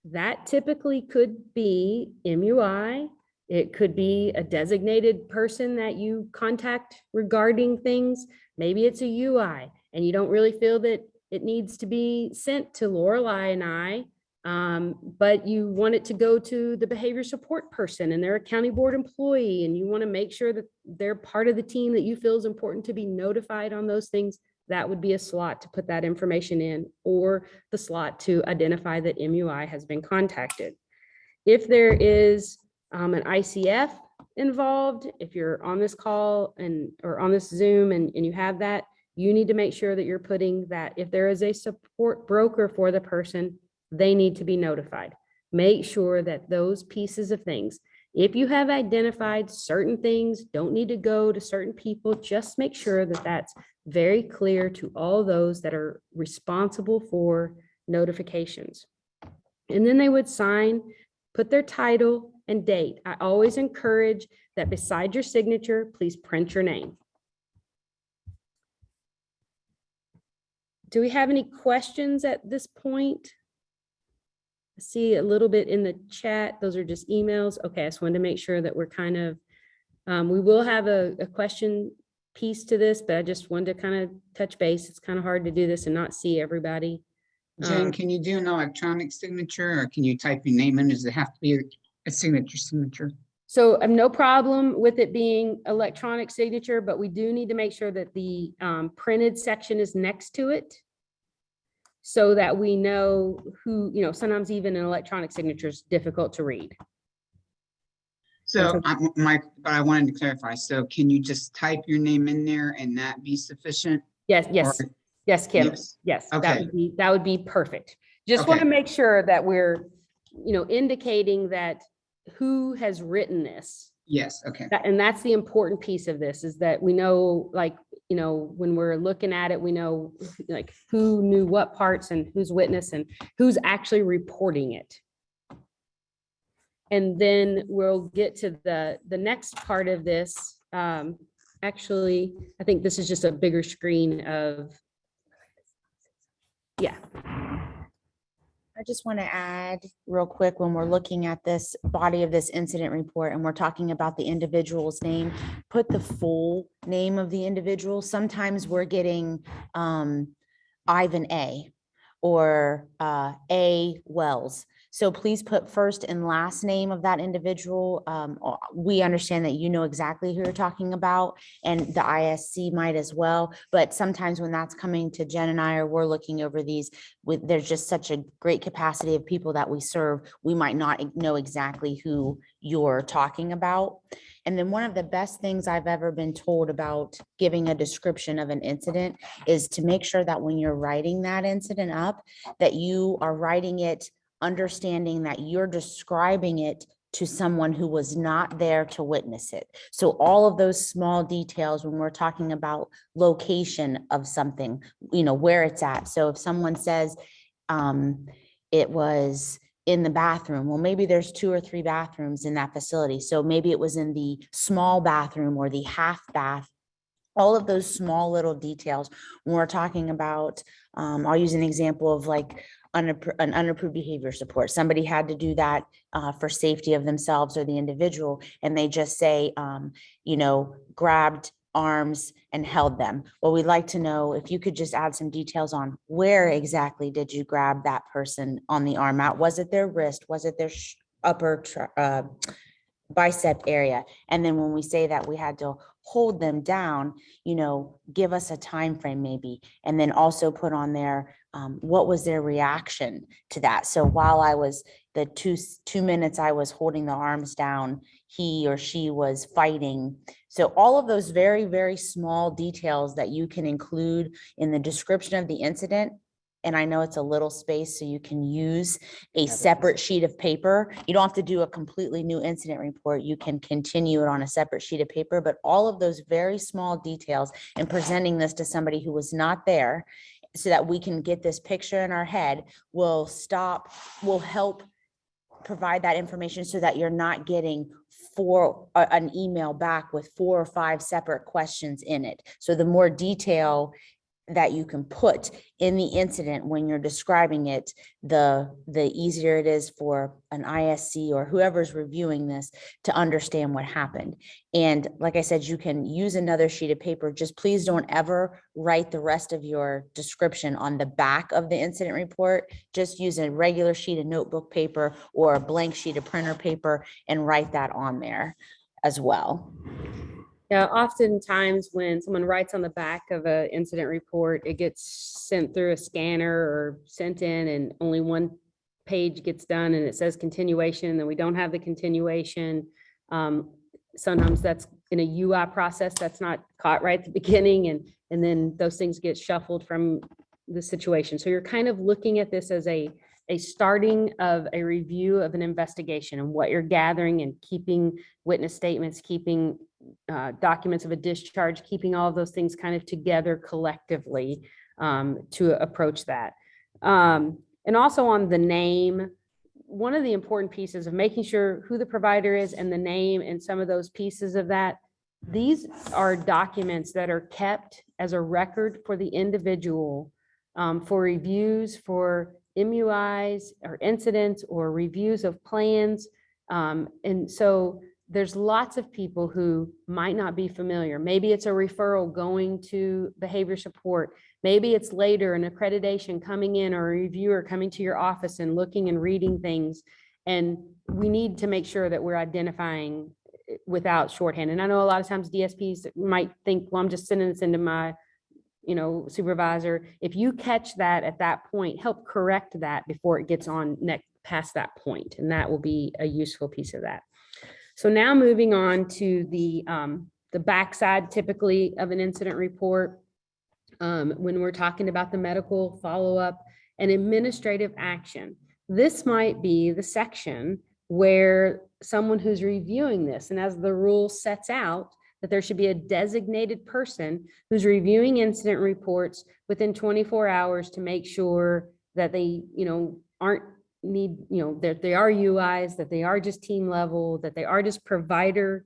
That typically could be MUI. It could be a designated person that you contact regarding things. Maybe it's a UI and you don't really feel that it needs to be sent to Lorelei and I, but you want it to go to the behavior support person and they're a county board employee and you want to make sure that they're part of the team that you feel is important to be notified on those things. That would be a slot to put that information in, or the slot to identify that MUI has been contacted. If there is an ICF involved, if you're on this call or on this Zoom and you have that, you need to make sure that you're putting that if there is a support broker for the person, they need to be notified. Make sure that those pieces of things, if you have identified certain things, don't need to go to certain people, just make sure that that's very clear to all those that are responsible for notifications. And then they would sign, put their title and date. I always encourage that beside your signature, please print your name. Do we have any questions at this point? I see a little bit in the chat. Those are just emails. Okay, I just wanted to make sure that we're kind of, we will have a question piece to this, but I just wanted to kind of touch base. It's kind of hard to do this and not see everybody. Jen, can you do an electronic signature or can you type your name in? Does it have to be a signature? So I have no problem with it being electronic signature, but we do need to make sure that the printed section is next to it so that we know who, you know, sometimes even an electronic signature is difficult to read. So but I wanted to clarify. So can you just type your name in there and that be sufficient? Yes, yes, Or- yes, Kim. Yes. Yes, Okay. that would be perfect. Just want to Okay. make sure that we're, you know, indicating that who has written this. Yes, okay. And that's the important piece of this, is that we know, like, you know, when we're looking at it, we know like who knew what parts and who's witness and who's actually reporting it. And then we'll get to the next part of this. Actually, I think this is just a bigger screen of, yeah. I just want to add real quick, when we're looking at this body of this incident report and we're talking about the individual's name, put the full name of the individual. Sometimes we're getting Ivan A or A Wells. So please put first and last name of that individual. We understand that you know exactly who you're talking about, and the ISC might as well. But sometimes when that's coming to Jen and I, or we're looking over these, there's just such a great capacity of people that we serve, we might not know exactly who you're talking about. And then one of the best things I've ever been told about giving a description of an incident is to make sure that when you're writing that incident up, that you are writing it understanding that you're describing it to someone who was not there to witness it. So all of those small details when we're talking about location of something, you know, where it's at. So if someone says it was in the bathroom, well, maybe there's 2 or 3 bathrooms in that facility. So maybe it was in the small bathroom or the half bath. All of those small little details when we're talking about, I'll use an example of like an unapproved behavior support. Somebody had to do that for safety of themselves or the individual, and they just say, you know, grabbed arms and held them. Well, we'd like to know if you could just add some details on where exactly did you grab that person on the arm out? Was it their wrist? Was it their upper bicep area? And then when we say that we had to hold them down, you know, give us a time frame maybe, and then also put on there what was their reaction to that. So while I was the two minutes I was holding the arms down, he or she was fighting. So all of those very, very small details that you can include in the description of the incident And I know it's a little space, so you can use a separate sheet of paper. You don't have to do a completely new incident report. You can continue it on a separate sheet of paper, but all of those very small details and presenting this to somebody who was not there so that we can get this picture in our head will help provide that information so that you're not getting an email back with 4 or 5 separate questions in it. So the more detail that you can put in the incident when you're describing it, the easier it is for an ISC or whoever's reviewing this to understand what happened. And like I said, you can use another sheet of paper. Just please don't ever write the rest of your description on the back of the incident report. Just use a regular sheet of notebook paper or a blank sheet of printer paper and write that on there as well. Yeah, oftentimes when someone writes on the back of an incident report, it gets sent through a scanner or sent in and only one page gets done and it says continuation, and then we don't have the continuation. Sometimes that's in a UI process that's not caught right at the beginning, and then those things get shuffled from the situation. So you're kind of looking at this as a starting of a review of an investigation and what you're gathering and keeping witness statements, keeping documents of a discharge, keeping all of those things kind of together collectively to approach that. And also on the name, one of the important pieces of making sure who the provider is and the name and some of those pieces of that, these are documents that are kept as a record for the individual for reviews, for MUIs or incidents or reviews of plans. And so there's lots of people who might not be familiar. Maybe it's a referral going to behavior support. Maybe it's later an accreditation coming in or a reviewer coming to your office and looking and reading things. And we need to make sure that we're identifying without shorthand. And I know a lot of times DSPs might think, well, I'm just sending this into my supervisor. If you catch that at that point, help correct that before it gets on past that point. And that will be a useful piece of that. So now moving on to the backside typically of an incident report, when we're talking about the medical follow-up and administrative action. This might be the section where someone who's reviewing this, and as the rule sets out, that there should be a designated person who's reviewing incident reports within 24 hours to make sure that they, that they are UIs, that they are just team level, that they are just provider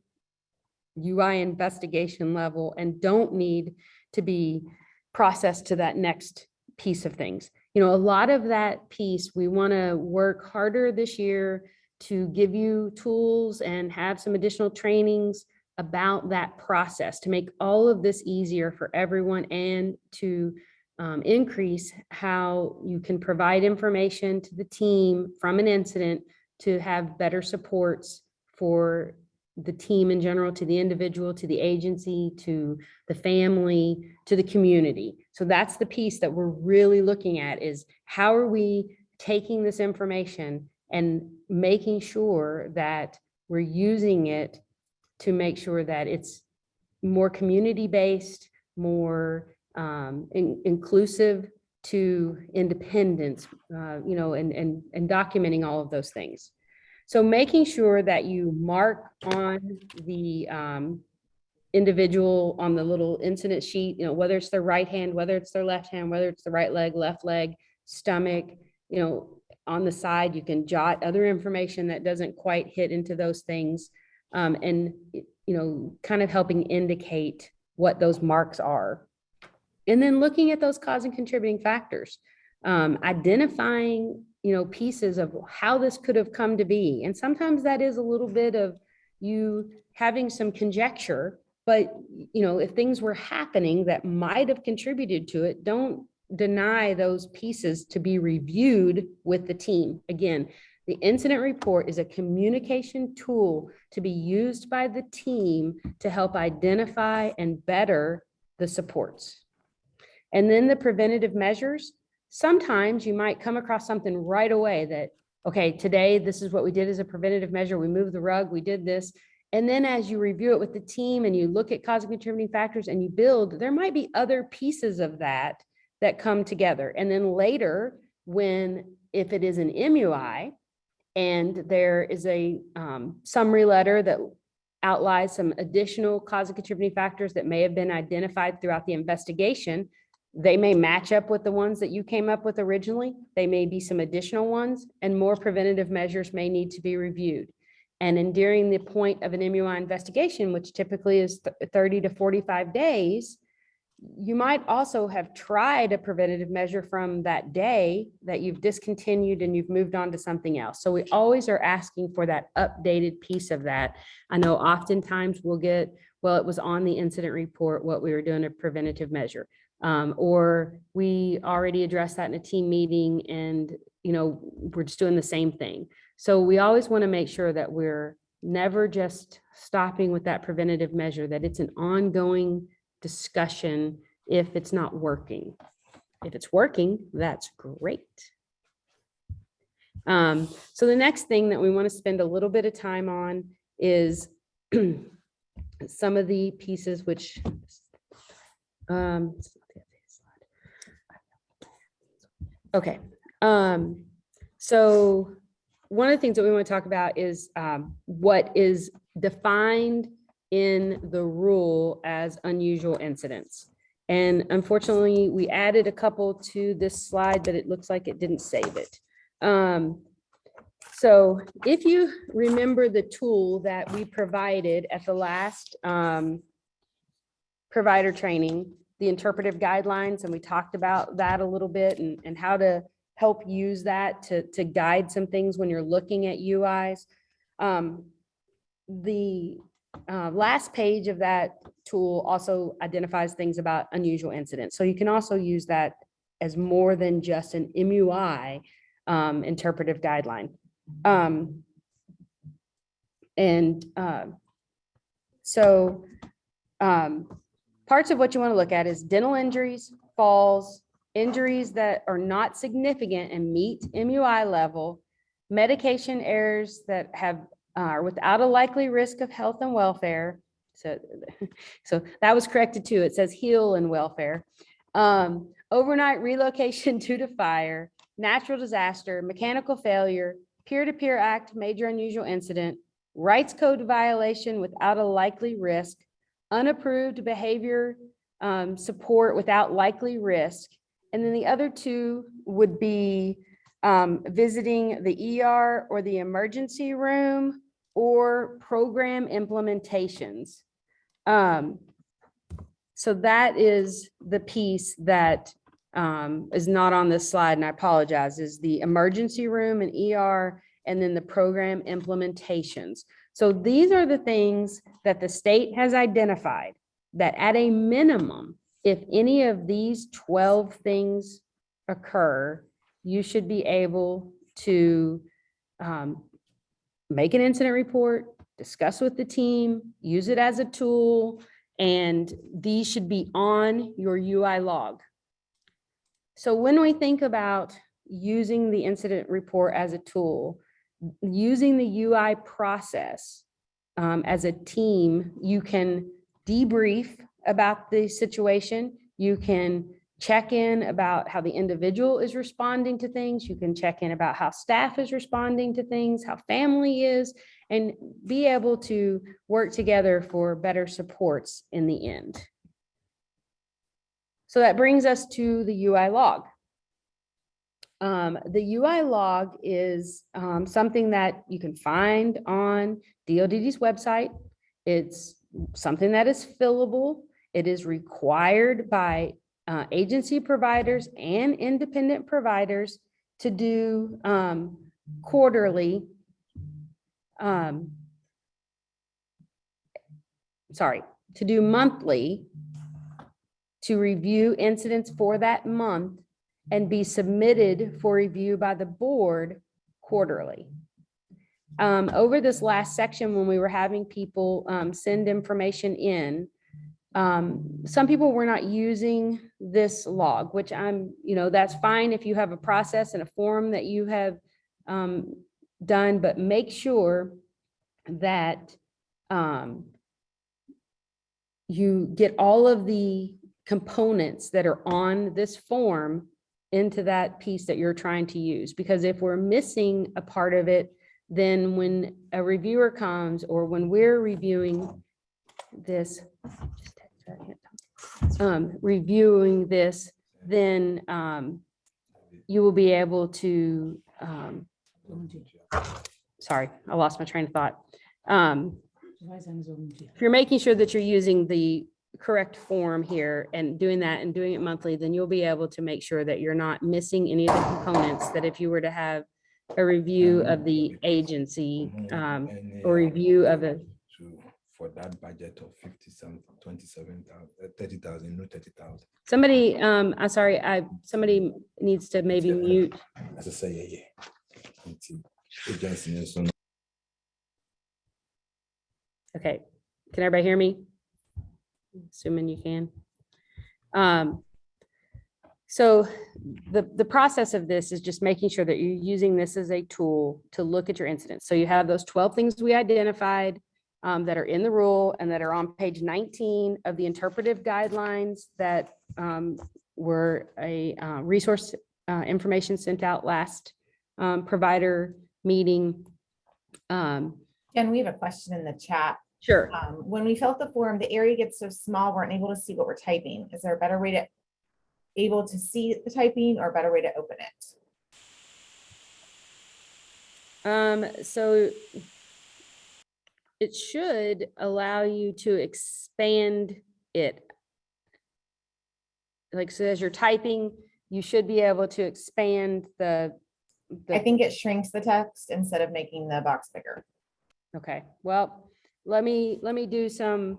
UI investigation level and don't need to be processed to that next piece of things. A lot of that piece, we want to work harder this year to give you tools and have some additional trainings about that process to make all of this easier for everyone and to increase how you can provide information to the team from an incident to have better supports for the team in general, to the individual, to the agency, to the family, to the community. So that's the piece that we're really looking at, is how are we taking this information and making sure that we're using it to make sure that it's more community-based, more inclusive to independence, and documenting all of those things. So making sure that you mark on the individual on the little incident sheet, whether it's their right hand, whether it's their left hand, whether it's the right leg, left leg, stomach, on the side, you can jot other information that doesn't quite hit into those things. And kind of helping indicate what those marks are. And then looking at those cause and contributing factors, identifying, pieces of how this could have come to be. And sometimes that is a little bit of you having some conjecture, but, if things were happening that might have contributed to it, don't deny those pieces to be reviewed with the team. Again, the incident report is a communication tool to be used by the team to help identify and better the supports. And then the preventative measures. Sometimes you might come across something right away that, okay, today, this is what we did as a preventative measure. We moved the rug, we did this. And then as you review it with the team and you look at cause and contributing factors and you build, there might be other pieces of that that come together. And then later, if it is an MUI and there is a summary letter that outlines some additional cause and contributing factors that may have been identified throughout the investigation, they may match up with the ones that you came up with originally. They may be some additional ones, and more preventative measures may need to be reviewed. And during the point of an MUI investigation, which typically is 30 to 45 days, you might also have tried a preventative measure from that day that you've discontinued and you've moved on to something else. So we always are asking for that updated piece of that. I know oftentimes we'll get, well, it was on the incident report, what we were doing a preventative measure. Or we already addressed that in a team meeting and, we're just doing the same thing. So we always want to make sure that we're never just stopping with that preventative measure, that it's an ongoing discussion if it's not working. If it's working, that's great. So the next thing that we want to spend a little bit of time on is some of the pieces which okay. So one of the things that we want to talk about is what is defined in the rule as unusual incidents. And unfortunately, we added a couple to this slide, but it looks like it didn't save it. So if you remember the tool that we provided at the last provider training, the interpretive guidelines, and we talked about that a little bit and how to help use that to guide some things when you're looking at UIs. The last page of that tool also identifies things about unusual incidents. So you can also use that as more than just an MUI interpretive guideline. Parts of what you want to look at is dental injuries, falls, injuries that are not significant and meet MUI level, medication errors that are without a likely risk of health and welfare. So that was corrected too. It says heal and welfare. Overnight relocation due to fire, natural disaster, mechanical failure, peer-to-peer act, major unusual incident, rights code violation without a likely risk, unapproved behavior support without likely risk. And then the other two would be visiting the ER or the emergency room or program implementations. So that is the piece that is not on this slide, and I apologize, is the emergency room and ER, and then the program implementations. So these are the things that the state has identified that at a minimum, if any of these 12 things occur, you should be able to make an incident report, discuss with the team, use it as a tool, and these should be on your UI log. So when we think about using the incident report as a tool, using the UI process as a team, you can debrief about the situation. You can check in about how the individual is responding to things. You can check in about how staff is responding to things, how family is, and be able to work together for better supports in the end. So that brings us to the UI log. The UI log is something that you can find on DOD's website. It's something that is fillable. It is required by agency providers and independent providers to do quarterly. To do monthly, to review incidents for that month and be submitted for review by the board quarterly. Over this last section, when we were having people send information in, some people were not using this log, which that's fine if you have a process and a form that you have done, but make sure that you get all of the components that are on this form into that piece that you're trying to use. Because if we're missing a part of it, then when a reviewer comes or when we're reviewing this, then you will be able to, sorry, I lost my train of thought. If you're making sure that you're using the correct form here and doing that and doing it monthly, then you'll be able to make sure that you're not missing any of the components that if you were to have a review of the agency or review of a, for that budget of 57, 27,000, 30,000, no 30,000. somebody, I'm sorry, somebody needs to maybe mute. As I say, yeah. Agency, so Okay, can everybody hear me? Assuming you can. So the process of this is just making sure that you're using this as a tool to look at your incidents. So you have those 12 things we identified that are in the rule and that are on page 19 of the interpretive guidelines that were a resource information sent out last provider meeting. And we have a question in the chat. Sure. When we filled the form, the area gets so small, we're unable to see what we're typing. Is there a better way to able to see the typing or a better way to open it? So it should allow you to expand it. Like, so as you're typing, you should be able to expand the I think it shrinks the text instead of making the box bigger. Okay, well, let me do some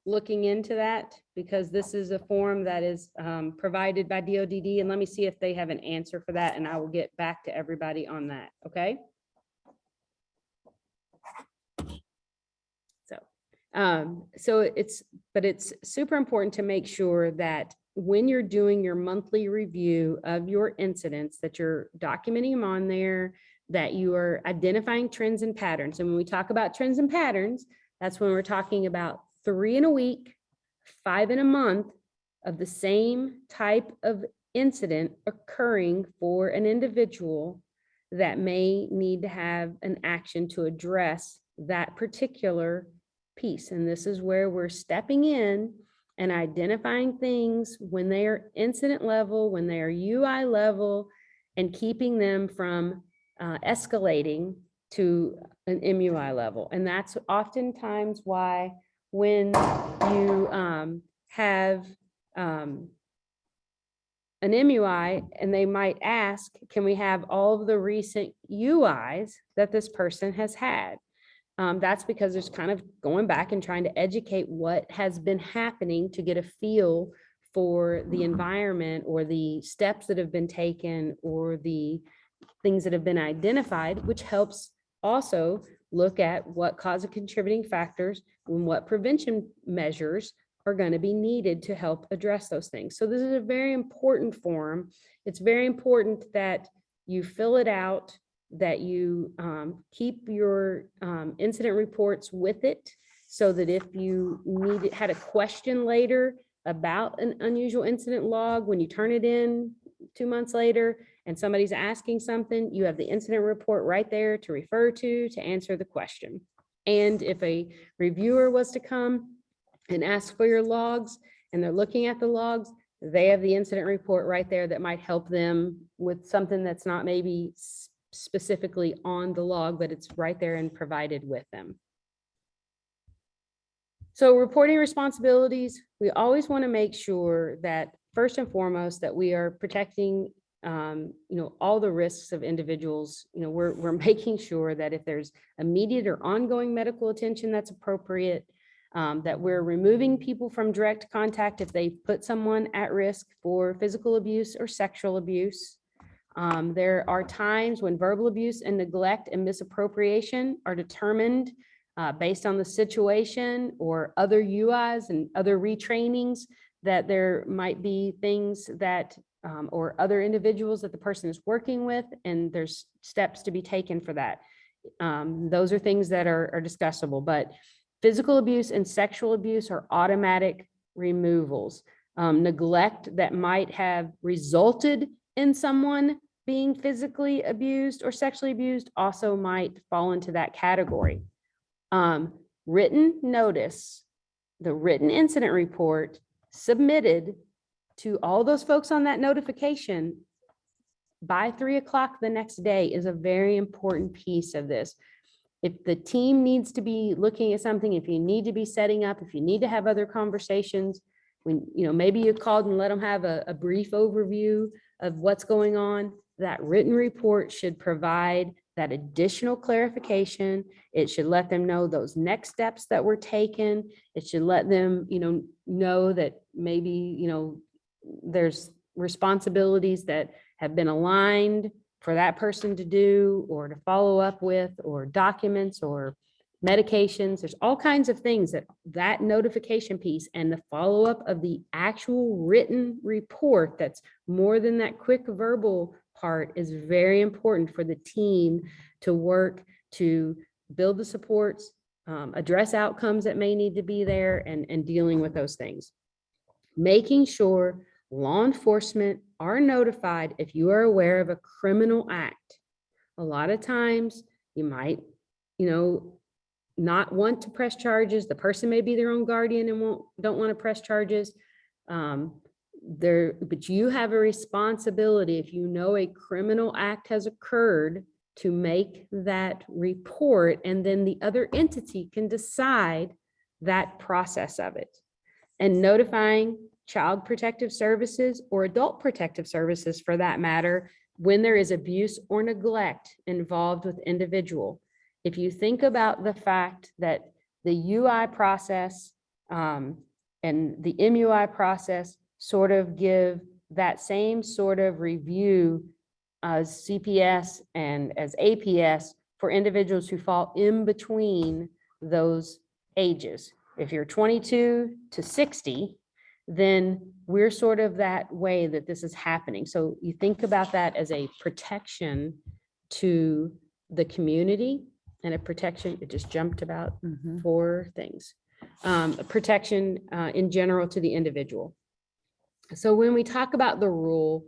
looking into that because this is a form that is provided by DODD, and let me see if they have an answer for that, and I will get back to everybody on that, okay? So it's super important to make sure that when you're doing your monthly review of your incidents, that you're documenting them on there, that you are identifying trends and patterns. And when we talk about trends and patterns, that's when we're talking about 3 in a week, 5 in a month of the same type of incident occurring for an individual that may need to have an action to address that particular piece. And this is where we're stepping in and identifying things when they are incident level, when they are UI level, and keeping them from escalating to an MUI level. And that's oftentimes why when you have an MUI and they might ask, can we have all of the recent UIs that this person has had? That's because there's kind of going back and trying to educate what has been happening to get a feel for the environment or the steps that have been taken or the things that have been identified, which helps also look at what cause and contributing factors and what prevention measures are going to be needed to help address those things. So this is a very important form. It's very important that you fill it out, that you keep your incident reports with it so that if you had a question later about an unusual incident log, when you turn it in 2 months later and somebody's asking something, you have the incident report right there to refer to answer the question. And if a reviewer was to come and ask for your logs and they're looking at the logs, they have the incident report right there that might help them with something that's not maybe specifically on the log, but it's right there and provided with them. So reporting responsibilities, we always want to make sure that first and foremost that we are protecting all the risks of individuals. We're making sure that if there's immediate or ongoing medical attention that's appropriate, that we're removing people from direct contact if they put someone at risk for physical abuse or sexual abuse. There are times when verbal abuse and neglect and misappropriation are determined based on the situation or other UIs and other retrainings, that there might be things that or other individuals that the person is working with, and there's steps to be taken for that. Those are things that are discussable, but physical abuse and sexual abuse are automatic removals. Neglect that might have resulted in someone being physically abused or sexually abused also might fall into that category. Written notice, the written incident report submitted to all those folks on that notification by 3 o'clock the next day is a very important piece of this. If the team needs to be looking at something, if you need to be setting up, if you need to have other conversations, when, maybe you called and let them have a brief overview of what's going on, that written report should provide that additional clarification. It should let them know those next steps that were taken. It should let them, know that maybe, there's responsibilities that have been aligned for that person to do or to follow up with, or documents or medications. There's all kinds of things that notification piece and the follow-up of the actual written report that's more than that quick verbal part is very important for the team to work to build the supports, address outcomes that may need to be there, and dealing with those things. Making sure law enforcement are notified if you are aware of a criminal act. A lot of times you might, not want to press charges. The person may be their own guardian and don't want to press charges. But you have a responsibility, if you know a criminal act has occurred, to make that report, and then the other entity can decide that process of it. And notifying Child Protective Services or Adult Protective Services, for that matter, when there is abuse or neglect involved with individual. If you think about the fact that the UI process and the MUI process sort of give that same sort of review as CPS and as APS for individuals who fall in between those ages. If you're 22 to 60, then we're sort of that way that this is happening. So you think about that as a protection to the community and a protection, it just jumped about 4 things. A protection in general to the individual. So when we talk about the rule,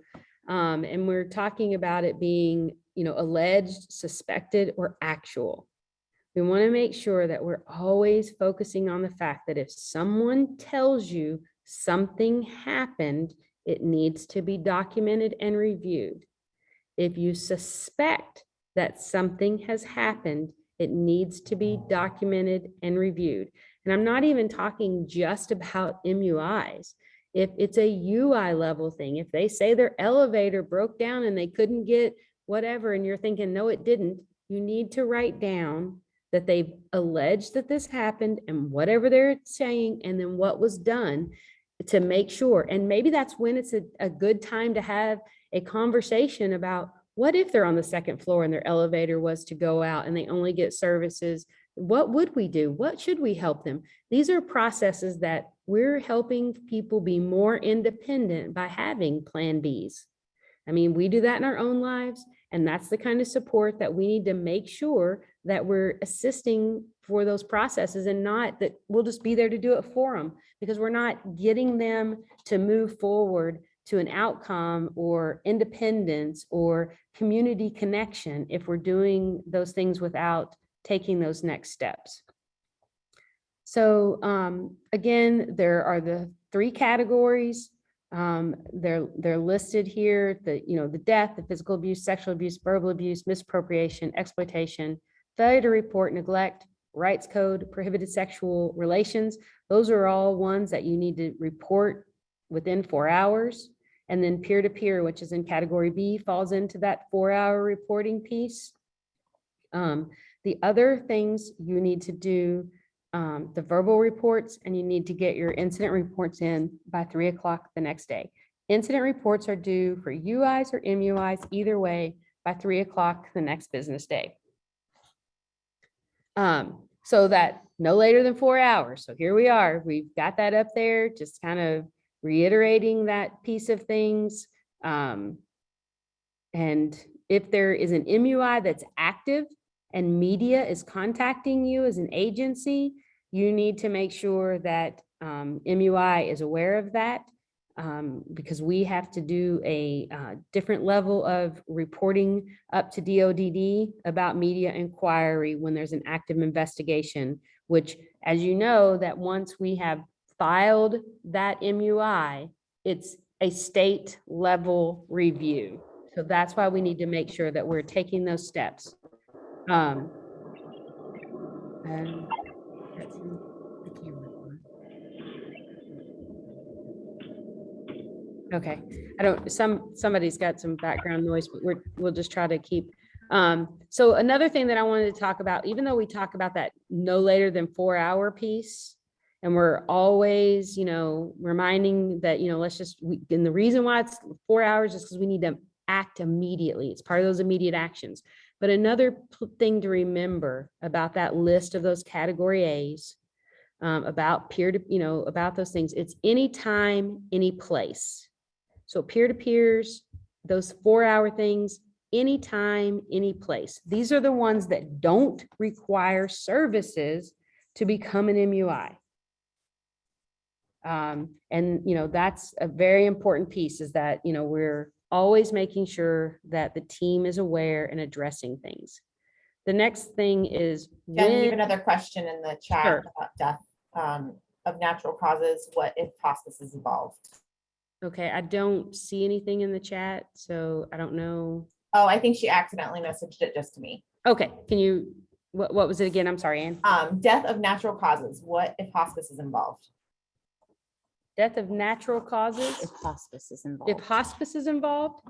and we're talking about it being, alleged, suspected, or actual, we want to make sure that we're always focusing on the fact that if someone tells you something happened, it needs to be documented and reviewed. If you suspect that something has happened, it needs to be documented and reviewed. And I'm not even talking just about MUIs. If it's a UI level thing, if they say their elevator broke down and they couldn't get whatever, and you're thinking, no, it didn't, you need to write down that they've alleged that this happened and whatever they're saying, and then what was done to make sure. And maybe that's when it's a good time to have a conversation about, what if they're on the 2nd floor and their elevator was to go out and they only get services? What would we do? What should we help them? These are processes that we're helping people be more independent by having plan Bs. I mean, we do that in our own lives, and that's the kind of support that we need to make sure that we're assisting for those processes, and not that we'll just be there to do it for them, because we're not getting them to move forward to an outcome or independence or community connection if we're doing those things without taking those next steps. So again, there are the 3 categories. They're listed here, the death, the physical abuse, sexual abuse, verbal abuse, misappropriation, exploitation, failure to report, neglect, rights code, prohibited sexual relations. Those are all ones that you need to report within 4 hours. And then peer-to-peer, which is in category B, falls into that 4-hour reporting piece. The other things you need to do, the verbal reports, and you need to get your incident reports in by 3 o'clock the next day. Incident reports are due for UIs or MUIs, either way, by 3 o'clock the next business day. So that no later than 4 hours. So here we are, we've got that up there, just kind of reiterating that piece of things. And if there is an MUI that's active and media is contacting you as an agency, you need to make sure that MUI is aware of that because we have to do a different level of reporting up to DODD about media inquiry when there's an active investigation, which, as you know, that once we have filed that MUI, it's a state level review. So that's why we need to make sure that we're taking those steps. And that's the camera on. Okay, somebody's got some background noise, but we'll just try to keep. So another thing that I wanted to talk about, even though we talk about that no later than 4-hour piece, and we're always, reminding that, and the reason why it's 4 hours is because we need to act immediately. It's part of those immediate actions. But another thing to remember about that list of those category A's, about about those things, it's anytime, any place. So peer-to-peers, those 4-hour things, anytime, any place. These are the ones that don't require services to become an MUI. And that's a very important piece, is that, we're always making sure that the team is aware and addressing things. The next thing is Jen, we have when, another question in the chat Sure. about death of natural causes. What if hospice is involved? okay, I don't see anything in the chat, so I don't know. Oh, I think she accidentally messaged it just to me. Okay, can you, what was it again? I'm sorry, Ann. Death of natural causes. What if hospice is involved? Death of natural If causes, hospice is if involved. hospice is involved.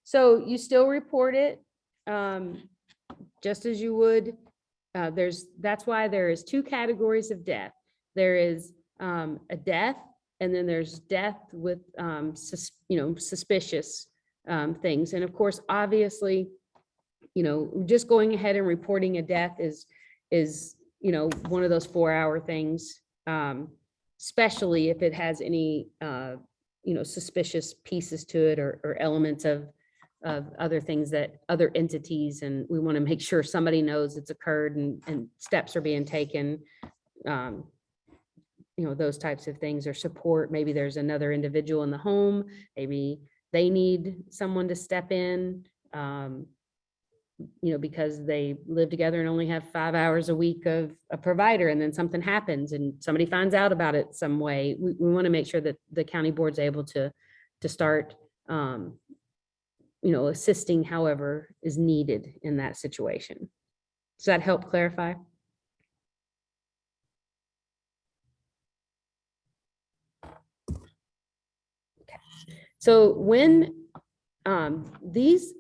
So you still report it, just as you would. That's why there is 2 categories of death. There is a death, and then there's death with suspicious things. And of course, obviously, just going ahead and reporting a death is one of those 4-hour things, especially if it has any suspicious pieces to it, or elements of other things, that other entities, and we want to make sure somebody knows it's occurred and steps are being taken. Those types of things, or support. Maybe there's another individual in the home, maybe they need someone to step in, because they live together and only have 5 hours a week of a provider, and then something happens and somebody finds out about it some way. We want to make sure that the county board's able to start, assisting however is needed in that situation. Does that help clarify? So when these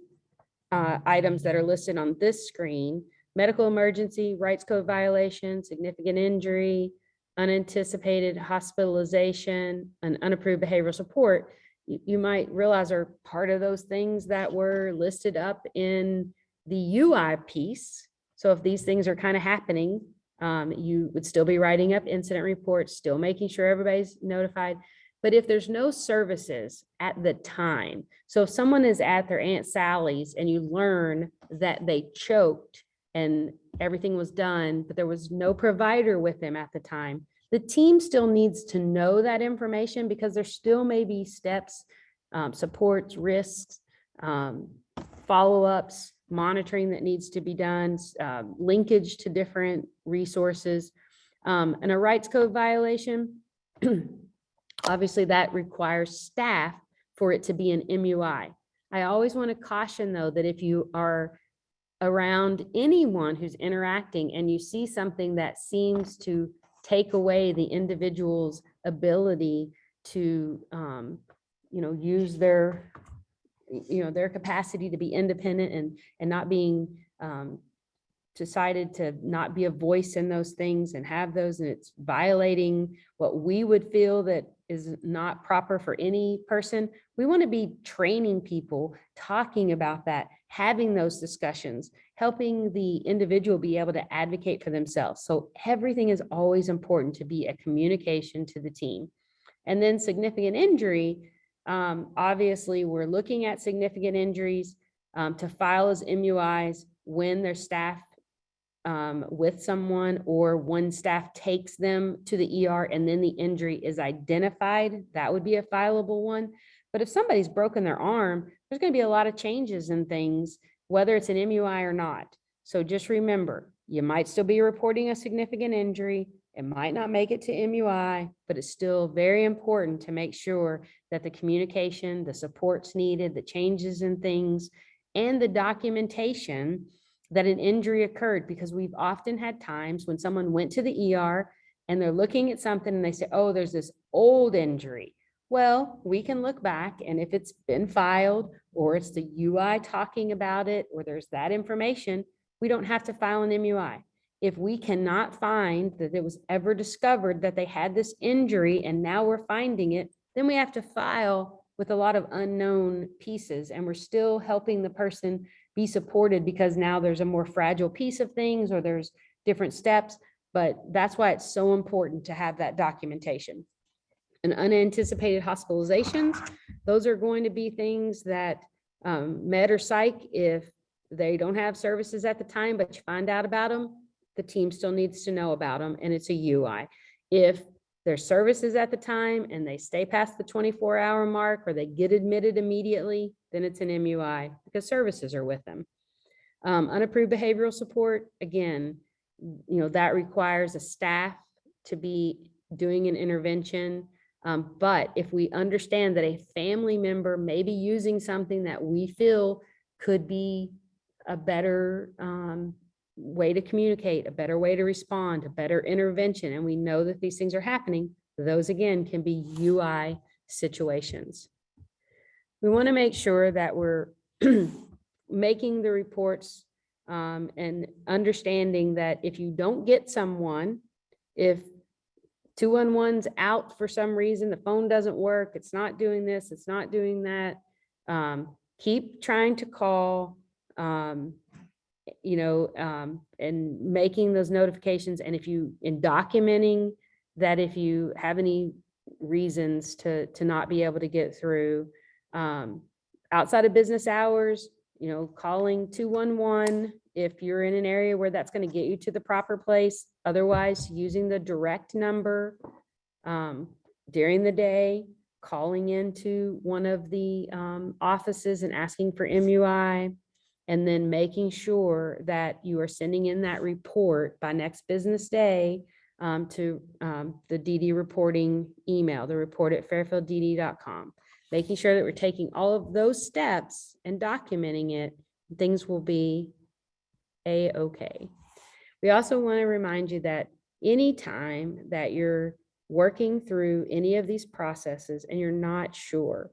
items that are listed on this screen, medical emergency, rights code violation, significant injury, unanticipated hospitalization, and unapproved behavioral support, you might realize are part of those things that were listed up in the UI piece. So if these things are kind of happening, you would still be writing up incident reports, still making sure everybody's notified. But if there's no services at the time, so if someone is at their Aunt Sally's and you learn that they choked and everything was done, but there was no provider with them at the time, the team still needs to know that information, because there still may be steps, supports, risks, follow-ups, monitoring that needs to be done, linkage to different resources, and a rights code violation. Obviously, that requires staff for it to be an MUI. I always want to caution, though, that if you are around anyone who's interacting and you see something that seems to take away the individual's ability to, use their, their capacity to be independent and not being decided to not be a voice in those things and have those, and it's violating what we would feel that is not proper for any person. We want to be training people, talking about that, having those discussions, helping the individual be able to advocate for themselves. So everything is always important to be a communication to the team. And then significant injury, obviously we're looking at significant injuries to file as MUIs when their staff with someone, or one staff takes them to the ER and then the injury is identified, that would be a fileable one. But if somebody's broken their arm, there's going to be a lot of changes in things, whether it's an MUI or not. So just remember, you might still be reporting a significant injury. It might not make it to MUI, but it's still very important to make sure that the communication, the supports needed, the changes in things, and the documentation that an injury occurred, because we've often had times when someone went to the ER and they're looking at something and they say, oh, there's this old injury. Well, we can look back, and if it's been filed or it's the UI talking about it, or there's that information, we don't have to file an MUI. If we cannot find that it was ever discovered that they had this injury and now we're finding it, then we have to file with a lot of unknown pieces, and we're still helping the person be supported because now there's a more fragile piece of things or there's different steps. But that's why it's so important to have that documentation. And unanticipated hospitalizations, those are going to be things that med or psych, if they don't have services at the time, but you find out about them, the team still needs to know about them, and it's a UI. If there's services at the time and they stay past the 24-hour mark, or they get admitted immediately, then it's an MUI because services are with them. Unapproved behavioral support, again, that requires a staff to be doing an intervention. But if we understand that a family member may be using something that we feel could be a better way to communicate, a better way to respond, a better intervention, and we know that these things are happening, those again can be UI situations. We want to make sure that we're making the reports and understanding that if you don't get someone, if 211's out for some reason, the phone doesn't work, it's not doing this, it's not doing that, keep trying to call, and making those notifications. And in documenting that, if you have any reasons to not be able to get through, outside of business hours, calling 211 if you're in an area where that's going to get you to the proper place. Otherwise, using the direct number during the day, calling into one of the offices and asking for MUI, and then making sure that you are sending in that report by next business day to the DD reporting email, the report@fairfielddd.com. Making sure that we're taking all of those steps and documenting it, things will be a-okay. We also want to remind you that anytime that you're working through any of these processes and you're not sure,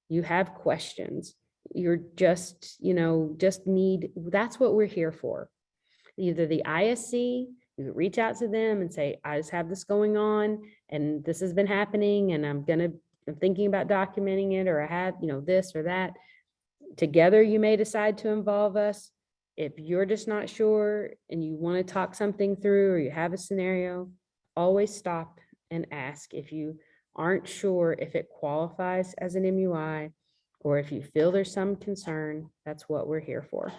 you have questions, you're just need, that's what we're here for. Either the ISC, you reach out to them and say, I just have this going on and this has been happening and I'm thinking about documenting it, or I have, this or that. Together, you may decide to involve us. If you're just not sure and you want to talk something through, or you have a scenario, always stop and ask. If you aren't sure if it qualifies as an MUI, or if you feel there's some concern, that's what we're here for.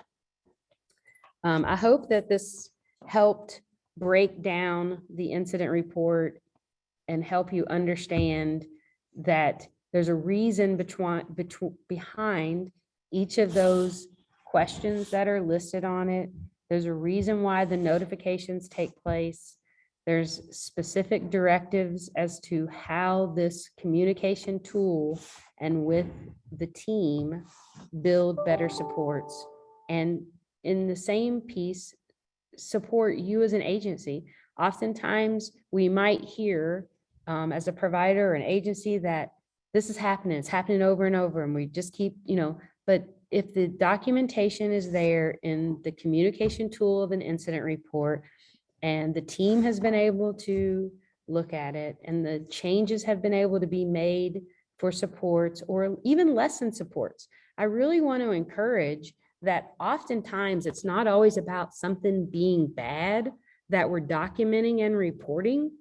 I hope that this helped break down the incident report and help you understand that there's a reason behind each of those questions that are listed on it. There's a reason why the notifications take place. There's specific directives as to how this communication tool and with the team build better supports. And in the same piece, support you as an agency. Oftentimes we might hear as a provider or an agency that this is happening, it's happening over and over, and we just keep, but if the documentation is there in the communication tool of an incident report, and the team has been able to look at it, and the changes have been able to be made for supports or even lesson supports, I really want to encourage that oftentimes it's not always about something being bad that we're documenting and reporting.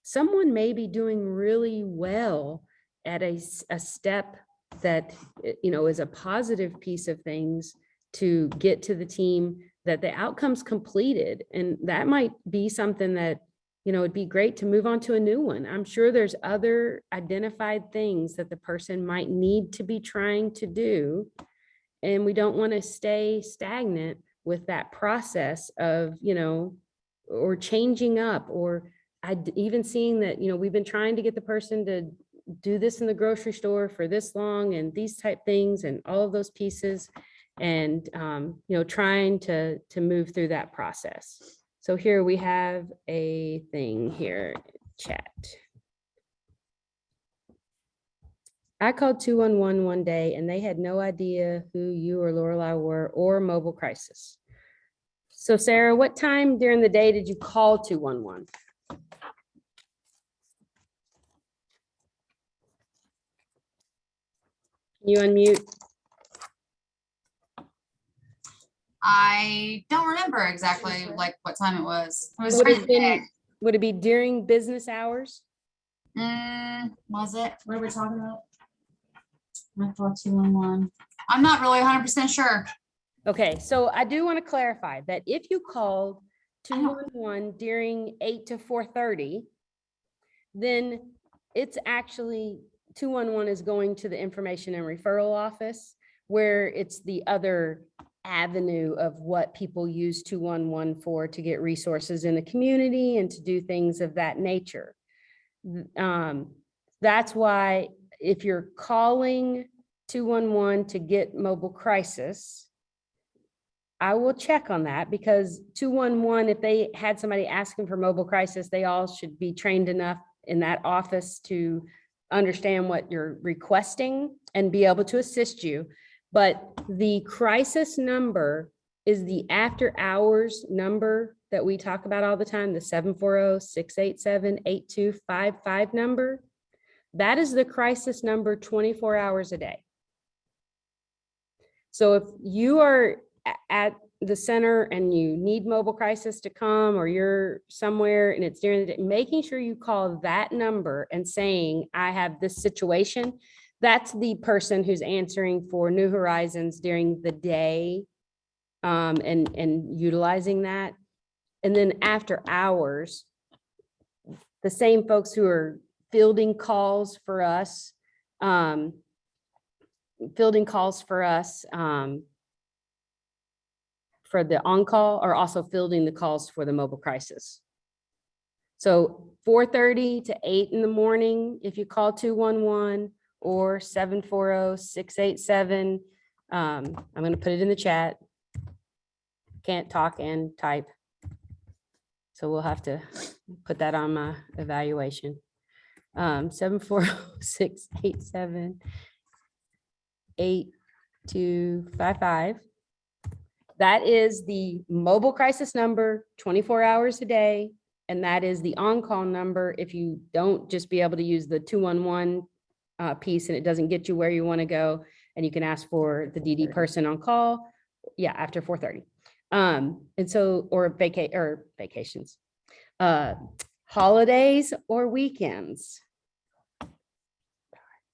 Someone may be doing really well at a step that is a positive piece of things to get to the team that the outcome's completed. And that might be something that, you know, it'd be great to move on to a new one. I'm sure there's other identified things that the person might need to be trying to do. And we don't want to stay stagnant with that process of, you know, or changing up, or even seeing that, you know, we've been trying to get the person to do this in the grocery store for this long and these type things and all of those pieces, and you know, trying to move through that process. So here we have a thing here, chat. I called 211 one day and they had no idea who you or Lorelei were or mobile crisis. So Sarah, what time during the day did you call 211? You unmute. I don't remember exactly like what time it was. It was Would during it the day. been- would it be during business hours? Was it? What are we talking about? I thought 211. I'm not really 100% sure. Okay, so I do want to clarify that if you called 211 during 8 to 4:30, then it's actually 211 is going to the information and referral office, where it's the other avenue of what people use 211 for, to get resources in the community and to do things of that nature. That's why if you're calling 211 to get mobile crisis, I will check on that, because 211, if they had somebody asking for mobile crisis, they all should be trained enough in that office to understand what you're requesting and be able to assist you. But the crisis number is the after hours number that we talk about all the time, the 740-687-8255 number. That is the crisis number 24 hours a day. So if you are at the center and you need mobile crisis to come, or you're somewhere and it's during the day, making sure you call that number and saying, I have this situation, that's the person who's answering for New Horizons during the day, and utilizing that. And then after hours, the same folks who are fielding calls for us, for the on-call, are also fielding the calls for the mobile crisis. So 4:30 to 8 in the morning, if you call 211, or 740-687, I'm going to put it in the chat. Can't talk and type. So we'll have to put that on my evaluation. 740-687-8255. That is the mobile crisis number, 24 hours a day. And that is the on-call number if you don't just be able to use the 211 piece and it doesn't get you where you want to go. And you can ask for the DD person on call. Yeah, after 4:30. And so, or vacations, holidays or weekends.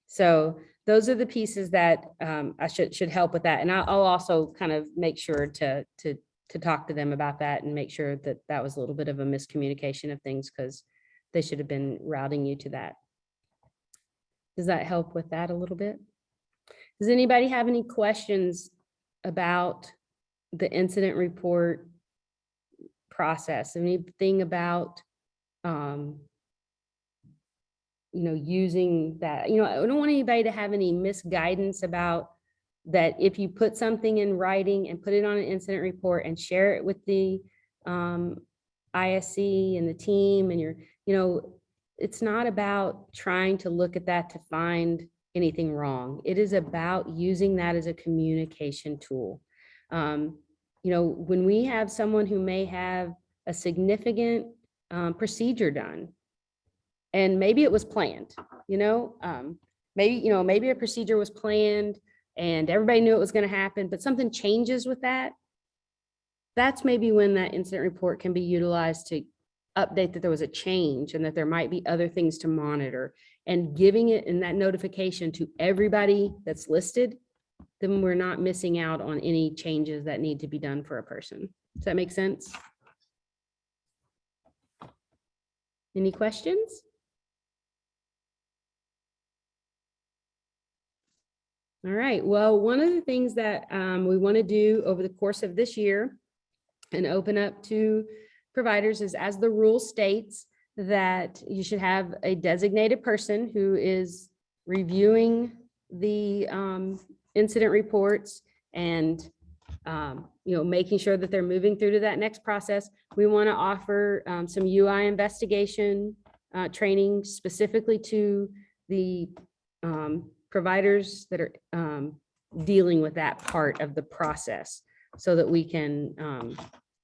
So those are the pieces that I should help with that. And I'll also kind of make sure to talk to them about that and make sure that that was a little bit of a miscommunication of things, because they should have been routing you to that. Does that help with that a little bit? Does anybody have any questions about the incident report process? Anything about, using that? I don't want anybody to have any misguidance about that. If you put something in writing and put it on an incident report and share it with the ISC and the team, and it's not about trying to look at that to find anything wrong. It is about using that as a communication tool. When we have someone who may have a significant procedure done, and maybe it was planned, maybe a procedure was planned and everybody knew it was going to happen, but something changes with that. That's maybe when that incident report can be utilized to update that there was a change and that there might be other things to monitor, and giving it in that notification to everybody that's listed then we're not missing out on any changes that need to be done for a person. Does that make sense? Any questions? All right, well, one of the things that we want to do over the course of this year and open up to providers is, as the rule states, that you should have a designated person who is reviewing the incident reports and making sure that they're moving through to that next process. We want to offer some UI investigation training specifically to the providers that are dealing with that part of the process, so that we can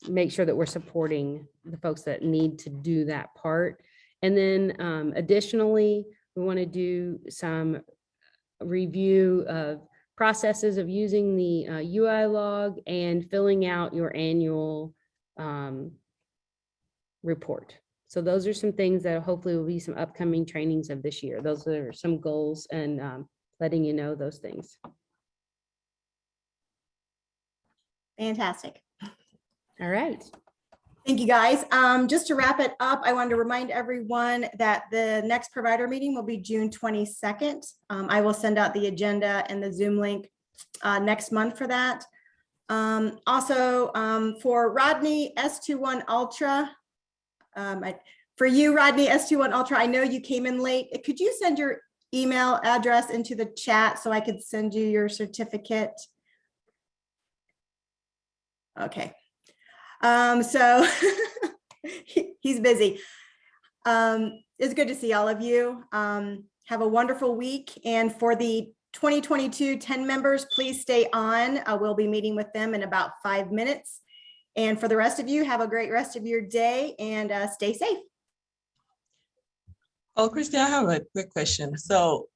make sure that we're supporting the folks that need to do that part. And then additionally, we want to do some review of processes of using the UI log and filling out your annual report. So those are some things that hopefully will be some upcoming trainings of this year. Those are some goals, and letting you know those things. Fantastic. All right. Thank you, guys. Just to wrap it up, I wanted to remind everyone that the next provider meeting will be June 22nd. I will send out the agenda and the Zoom link next month for that. Also, for Rodney S21 Ultra, for you, Rodney S21 Ultra, I know you came in late. Could you send your email address into the chat so I could send you your certificate? Okay. So he's busy. It's good to see all of you. Have a wonderful week. And for the 2022 10 members, please stay on. We'll be meeting with them in about 5 minutes. And for the rest of you, have a great rest of your day and stay safe. Oh, Christy, I have a quick question. So